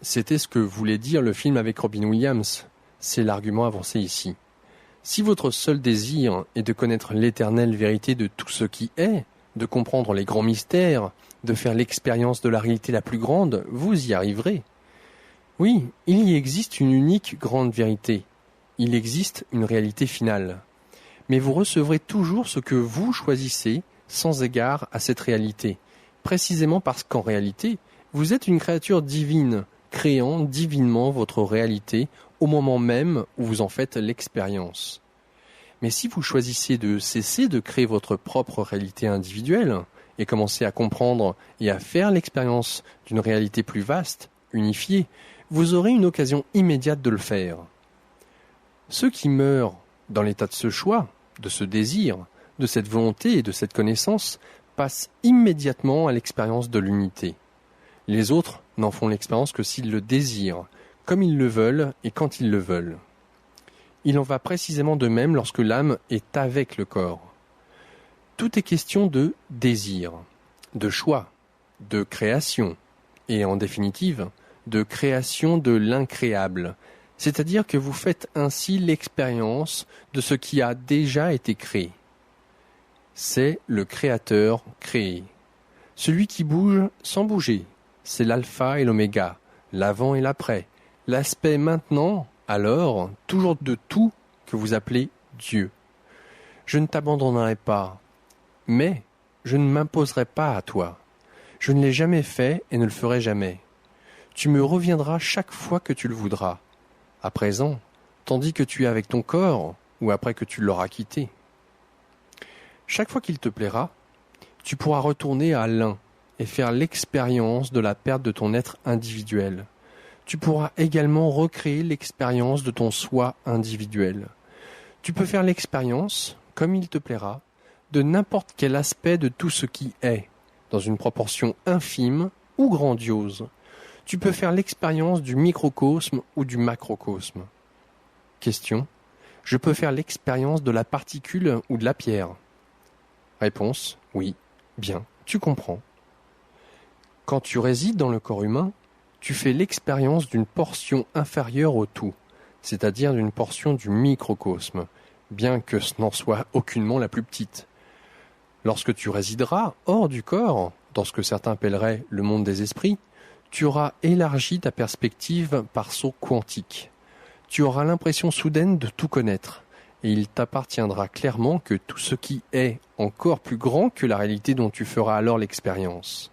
C'était ce que voulait dire le film avec Robin Williams. C'est l'argument avancé ici. Si votre seul désir est de connaître l'éternelle vérité de tout ce qui est, de comprendre les grands mystères, de faire l'expérience de la réalité la plus grande, vous y arriverez. Oui, il y existe une unique grande vérité. Il existe une réalité finale. Mais vous recevrez toujours ce que vous choisissez sans égard à cette réalité, précisément parce qu'en réalité, vous êtes une créature divine, créant divinement votre réalité au moment même où vous en faites l'expérience. Mais si vous choisissez de cesser de créer votre propre réalité individuelle et commencer à comprendre et à faire l'expérience d'une réalité plus vaste, unifiée, vous aurez une occasion immédiate de le faire. Ceux qui meurent dans l'état de ce choix, de ce désir, de cette volonté et de cette connaissance passent immédiatement à l'expérience de l'unité. Les autres n'en font l'expérience que s'ils le désirent, comme ils le veulent et quand ils le veulent. Il en va précisément de même lorsque l'âme est avec le corps. Tout est question de désir, de choix, de création, et en définitive, de création de l'incréable, c'est-à-dire que vous faites ainsi l'expérience de ce qui a déjà été créé. C'est le créateur créé. Celui qui bouge sans bouger, c'est l'alpha et l'oméga, l'avant et l'après, l'aspect maintenant, alors, toujours de tout que vous appelez Dieu. Je ne t'abandonnerai pas, mais je ne m'imposerai pas à toi. Je ne l'ai jamais fait et ne le ferai jamais. Tu me reviendras chaque fois que tu le voudras. À présent, tandis que tu es avec ton corps, ou après que tu l'auras quitté. Chaque fois qu'il te plaira, tu pourras retourner à l'un et faire l'expérience de la perte de ton être individuel. Tu pourras également recréer l'expérience de ton soi individuel. Tu peux faire l'expérience, comme il te plaira, de n'importe quel aspect de tout ce qui est, dans une proportion infime ou grandiose. Tu peux faire l'expérience du microcosme ou du macrocosme. Question. Je peux faire l'expérience de la particule ou de la pierre. Réponse. Oui. Bien. Tu comprends. Quand tu résides dans le corps humain, tu fais l'expérience d'une portion inférieure au tout, c'est-à-dire d'une portion du microcosme, bien que ce n'en soit aucunement la plus petite. Lorsque tu résideras hors du corps, dans ce que certains appelleraient le monde des esprits, tu auras élargi ta perspective par saut quantique. Tu auras l'impression soudaine de tout connaître, et il t'appartiendra clairement que tout ce qui est encore plus grand que la réalité dont tu feras alors l'expérience.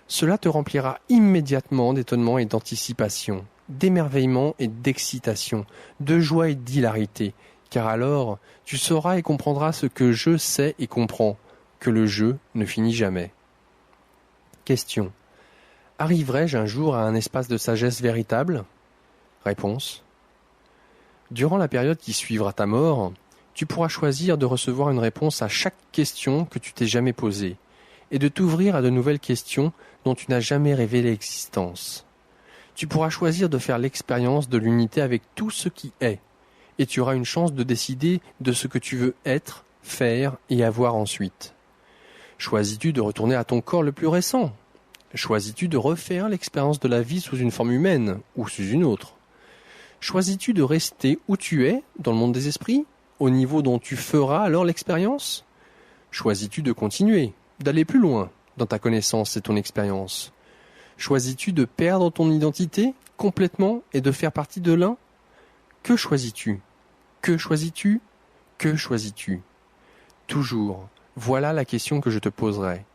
Cela te remplira immédiatement d'étonnement et d'anticipation, d'émerveillement et d'excitation, de joie et d'hilarité, car alors tu sauras et comprendras ce que je sais et comprends, que le jeu ne finit jamais. Question. Arriverai-je un jour à un espace de sagesse véritable ? Réponse. Durant la période qui suivra ta mort, tu pourras choisir de recevoir une réponse à chaque question que tu t'es jamais posée, et de t'ouvrir à de nouvelles questions dont tu n'as jamais rêvé l'existence. Tu pourras choisir de faire l'expérience de l'unité avec tout ce qui est, et tu auras une chance de décider de ce que tu veux être, faire et avoir ensuite. Choisis-tu de retourner à ton corps le plus récent ? Choisis-tu de refaire l'expérience de la vie sous une forme humaine ou sous une autre ? Choisis-tu de rester où tu es, dans le monde des esprits, au niveau dont tu feras alors l'expérience ? Choisis-tu de continuer, d'aller plus loin dans ta connaissance et ton expérience ? Choisis-tu de perdre ton identité complètement et de faire partie de l'un ? Que choisis-tu ? Que choisis-tu ? Que choisis-tu ? Toujours, voilà la question que je te poserai.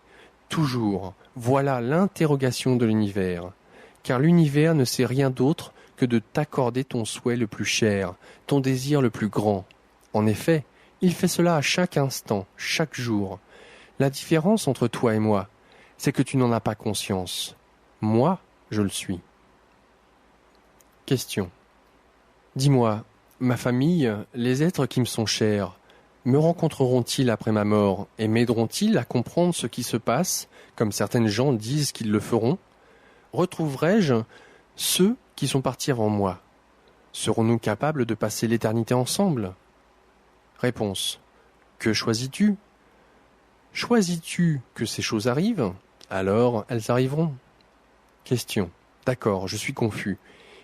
Toujours, voilà l'interrogation de l'univers. Car l'univers ne sait rien d'autre que de t'accorder ton souhait le plus cher, ton désir le plus grand. En effet, il fait cela à chaque instant, chaque jour. La différence entre toi et moi, c'est que tu n'en as pas conscience. Moi, je le suis. Question. Dis-moi, ma famille, les êtres qui me sont chers, me rencontreront-ils après ma mort et m'aideront-ils à comprendre ce qui se passe, comme certaines gens disent qu'ils le feront ? Retrouverai-je ceux qui sont partis avant moi ? Serons-nous capables de passer l'éternité ensemble ? Réponse. Que choisis-tu ? Choisis-tu que ces choses arrivent ? Alors elles arriveront. Question. D'accord, je suis confus.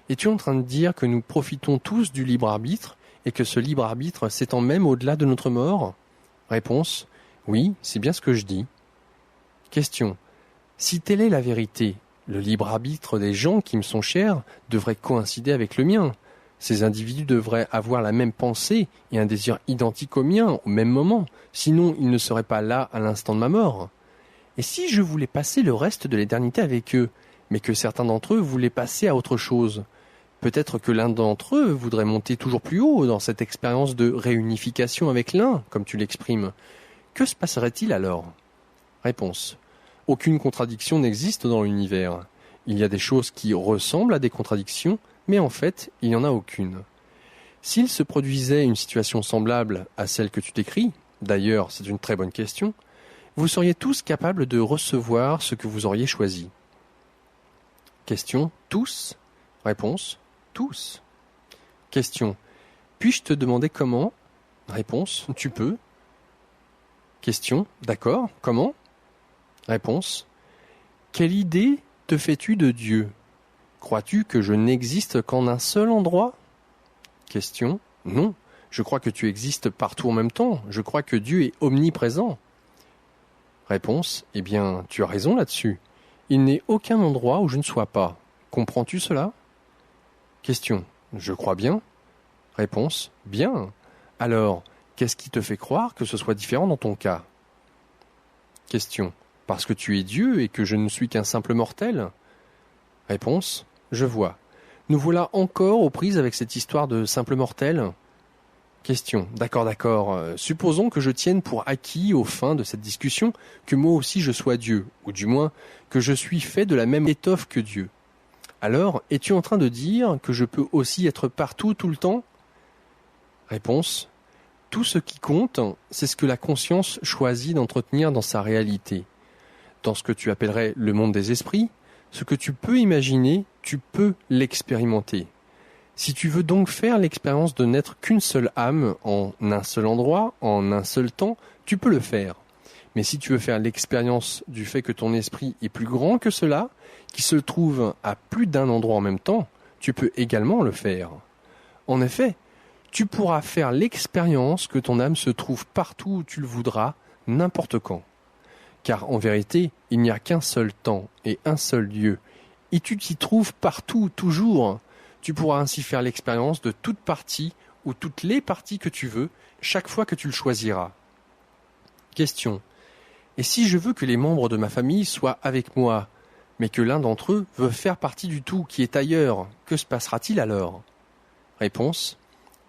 Es-tu en train de dire que nous profitons tous du libre arbitre et que ce libre arbitre s'étend même au-delà de notre mort ? Réponse. Oui, c'est bien ce que je dis. Question. Si telle est la vérité, Le libre arbitre des gens qui me sont chers devrait coïncider avec le mien. Ces individus devraient avoir la même pensée et un désir identique au mien au même moment, sinon ils ne seraient pas là à l'instant de ma mort. Et si je voulais passer le reste de l'éternité avec eux, mais que certains d'entre eux voulaient passer à autre chose, peut-être que l'un d'entre eux voudrait monter toujours plus haut dans cette expérience de réunification avec l'un, comme tu l'exprimes. Que se passerait-il alors ? Réponse. Aucune contradiction n'existe dans l'univers. Il y a des choses qui ressemblent à des contradictions, mais en fait, il n'y en a aucune. S'il se produisait une situation semblable à celle que tu décris, d'ailleurs c'est une très bonne question, vous seriez tous capables de recevoir ce que vous auriez choisi. Question. Tous ? Réponse. Tous. Question. Puis-je te demander comment ? Réponse. Tu peux. Question. D'accord. Comment ? Réponse. Quelle idée te fais-tu de Dieu ? Crois-tu que je n'existe qu'en un seul endroit ? Question. Non. Je crois que tu existes partout en même temps. Je crois que Dieu est omniprésent. Réponse. Eh bien, tu as raison là-dessus. Il n'est aucun endroit où je ne sois pas. Comprends-tu cela ? Question. Je crois bien. Réponse. Bien. Alors, qu'est-ce qui te fait croire que ce soit différent dans ton cas ? Question. Parce que tu es Dieu et que je ne suis qu'un simple mortel ? Réponse. Je vois. Nous voilà encore aux prises avec cette histoire de simple mortel ? Question. D'accord. Supposons que je tienne pour acquis aux fins de cette discussion que moi aussi je sois Dieu, ou du moins que je suis fait de la même étoffe que Dieu. Alors, es-tu en train de dire que je peux aussi être partout tout le temps ? Réponse. Tout ce qui compte, c'est ce que la conscience choisit d'entretenir dans sa réalité. Dans ce que tu appellerais le monde des esprits, ce que tu peux imaginer, tu peux l'expérimenter. Si tu veux donc faire l'expérience de n'être qu'une seule âme en un seul endroit, en un seul temps, tu peux le faire. Mais si tu veux faire l'expérience du fait que ton esprit est plus grand que cela, qui se trouve à plus d'un endroit en même temps, tu peux également le faire. En effet, tu pourras faire l'expérience que ton âme se trouve partout où tu le voudras, n'importe quand. Car en vérité, il n'y a qu'un seul temps et un seul lieu, et tu t'y trouves partout, toujours. Tu pourras ainsi faire l'expérience de toute partie ou toutes les parties que tu veux, chaque fois que tu le choisiras. Question. Et si je veux que les membres de ma famille soient avec moi, mais que l'un d'entre eux veut faire partie du tout qui est ailleurs, que se passera-t-il alors ? Réponse.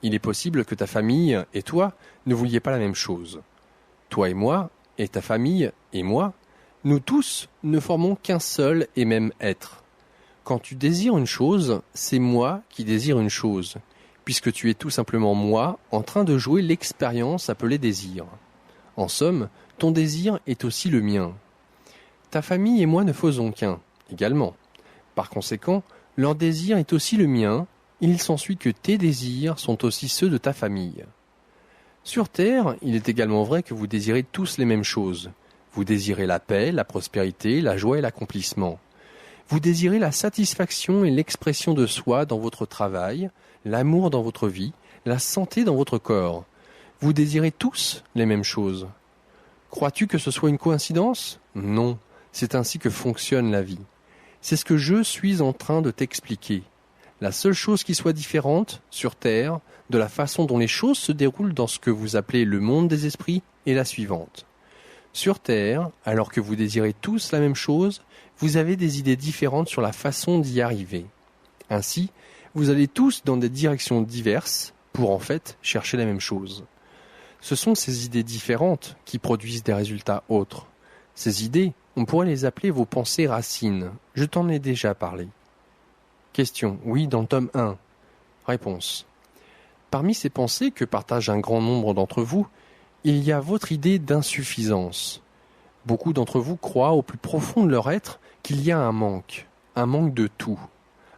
Il est possible que ta famille et toi ne vouliez pas la même chose. Toi et moi, et ta famille et moi, nous tous ne formons qu'un seul et même être. Quand tu désires une chose, c'est moi qui désire une chose, puisque tu es tout simplement moi en train de jouer l'expérience appelée désir. En somme, ton désir est aussi le mien. Ta famille et moi ne faisons qu'un, également. Par conséquent, leur désir est aussi le mien, et il s'ensuit que tes désirs sont aussi ceux de ta famille. Sur Terre, il est également vrai que vous désirez tous les mêmes choses. Vous désirez la paix, la prospérité, la joie et l'accomplissement. Vous désirez la satisfaction et l'expression de soi dans votre travail, l'amour dans votre vie, la santé dans votre corps. Vous désirez tous les mêmes choses. Crois-tu que ce soit une coïncidence ? Non, c'est ainsi que fonctionne la vie. C'est ce que je suis en train de t'expliquer. La seule chose qui soit différente, sur Terre, de la façon dont les choses se déroulent dans ce que vous appelez le monde des esprits, est la suivante. Sur Terre, alors que vous désirez tous la même chose, vous avez des idées différentes sur la façon d'y arriver. Ainsi, vous allez tous dans des directions diverses pour en fait chercher la même chose. Ce sont ces idées différentes qui produisent des résultats autres. Ces idées, on pourrait les appeler vos pensées racines. Je t'en ai déjà parlé. Question. Oui, dans le tome 1. Réponse. Parmi ces pensées que partagent un grand nombre d'entre vous, il y a votre idée d'insuffisance. Beaucoup d'entre vous croient au plus profond de leur être qu'il y a un manque de tout.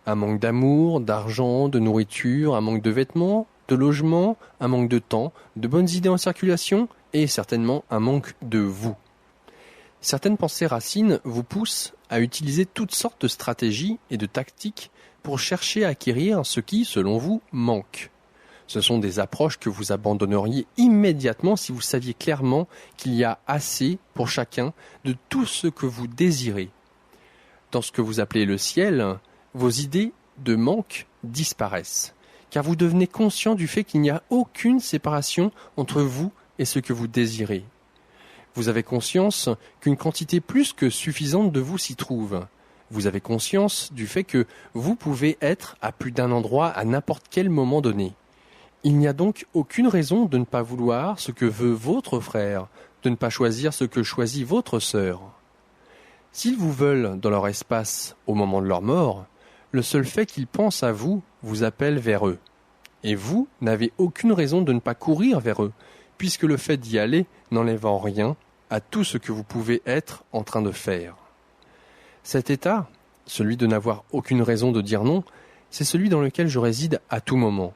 Un manque d'amour, d'argent, de nourriture, un manque de vêtements, de logement, un manque de temps, de bonnes idées en circulation et certainement un manque de vous. Certaines pensées racines vous poussent à utiliser toutes sortes de stratégies et de tactiques pour chercher à acquérir ce qui, selon vous, manque. Ce sont des approches que vous abandonneriez immédiatement si vous saviez clairement qu'il y a assez pour chacun de tout ce que vous désirez. dans ce que vous appelez le ciel, vos idées de manque disparaissent, car vous devenez conscient du fait qu'il n'y a aucune séparation entre vous et ce que vous désirez. Vous avez conscience qu'une quantité plus que suffisante de vous s'y trouve. Vous avez conscience du fait que vous pouvez être à plus d'un endroit à n'importe quel moment donné. Il n'y a donc aucune raison de ne pas vouloir ce que veut votre frère, de ne pas choisir ce que choisit votre sœur. S'ils vous veulent dans leur espace au moment de leur mort, le seul fait qu'ils pensent à vous vous appelle vers eux. Et vous n'avez aucune raison de ne pas courir vers eux, puisque le fait d'y aller n'enlève en rien à tout ce que vous pouvez être en train de faire. Cet état, celui de n'avoir aucune raison de dire non, c'est celui dans lequel je réside à tout moment.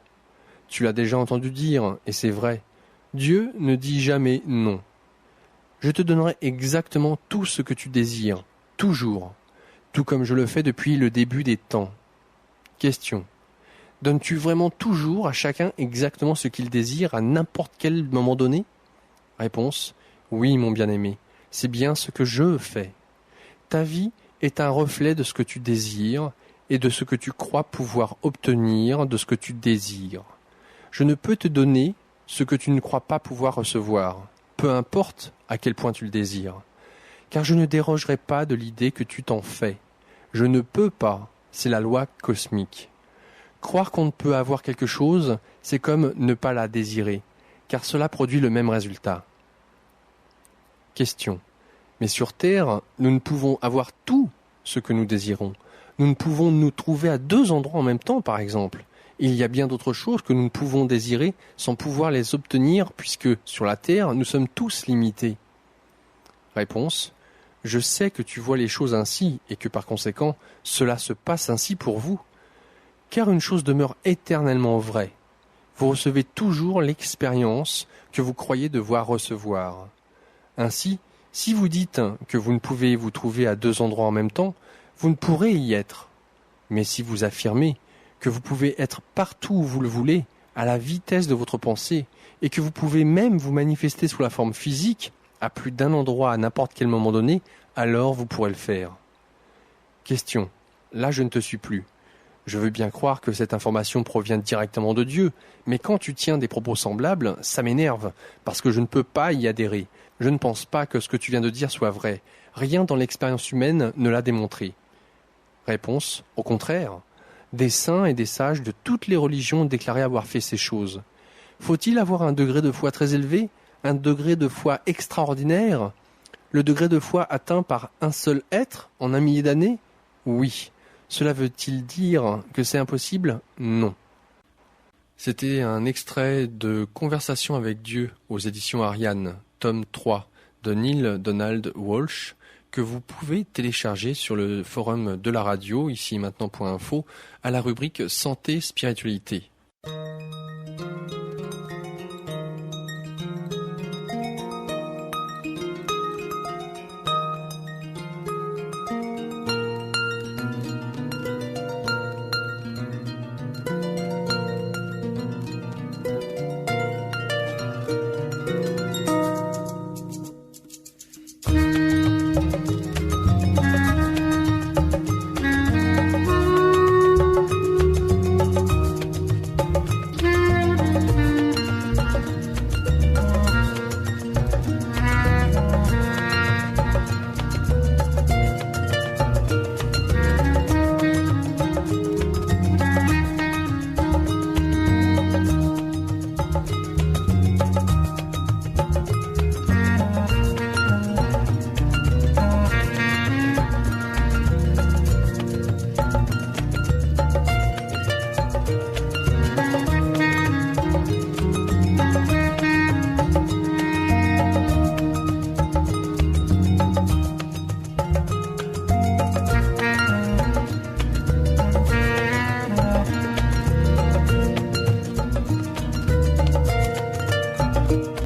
Tu l'as déjà entendu dire, et c'est vrai, Dieu ne dit jamais non. Je te donnerai exactement tout ce que tu désires, toujours, tout comme je le fais depuis le début des temps. Question. Donnes-tu vraiment toujours à chacun exactement ce qu'il désire à n'importe quel moment donné ? Réponse. Oui, mon bien-aimé, c'est bien ce que je fais. Ta vie est un reflet de ce que tu désires et de ce que tu crois pouvoir obtenir de ce que tu désires. Je ne peux te donner ce que tu ne crois pas pouvoir recevoir, peu importe à quel point tu le désires, car je ne dérogerai pas de l'idée que tu t'en fais. Je ne peux pas, c'est la loi cosmique. Croire qu'on ne peut avoir quelque chose, c'est comme ne pas la désirer, car cela produit le même résultat. Question. Mais sur Terre, nous ne pouvons avoir tout ce que nous désirons. Nous ne pouvons nous trouver à 2 endroits en même temps, par exemple. Il y a bien d'autres choses que nous ne pouvons désirer sans pouvoir les obtenir, puisque sur la Terre, nous sommes tous limités. Réponse. Je sais que tu vois les choses ainsi, et que par conséquent, cela se passe ainsi pour vous. Car une chose demeure éternellement vraie. Vous recevez toujours l'expérience que vous croyez devoir recevoir. Ainsi, si vous dites que vous ne pouvez vous trouver à 2 endroits en même temps, vous ne pourrez y être. Mais si vous affirmez que vous pouvez être partout où vous le voulez, à la vitesse de votre pensée, et que vous pouvez même vous manifester sous la forme physique, à plus d'un endroit à n'importe quel moment donné, alors vous pourrez le faire. Question. Là, je ne te suis plus. Je veux bien croire que cette information provient directement de Dieu, mais quand tu tiens des propos semblables, ça m'énerve, parce que je ne peux pas y adhérer. Je ne pense pas que ce que tu viens de dire soit vrai. Rien dans l'expérience humaine ne l'a démontré. Réponse. Au contraire. Des saints et des sages de toutes les religions ont déclaré avoir fait ces choses. Faut-il avoir un degré de foi très élevé, un degré de foi extraordinaire, le degré de foi atteint par un seul être en 1 millier d'années ? Oui. Cela veut-il dire que c'est impossible ? Non. C'était un extrait de Conversation avec Dieu aux éditions Ariane, tome 3, de Neale Donald Walsch, que vous pouvez télécharger sur le forum de la radio, ici maintenant.info, à la rubrique Santé Spiritualité.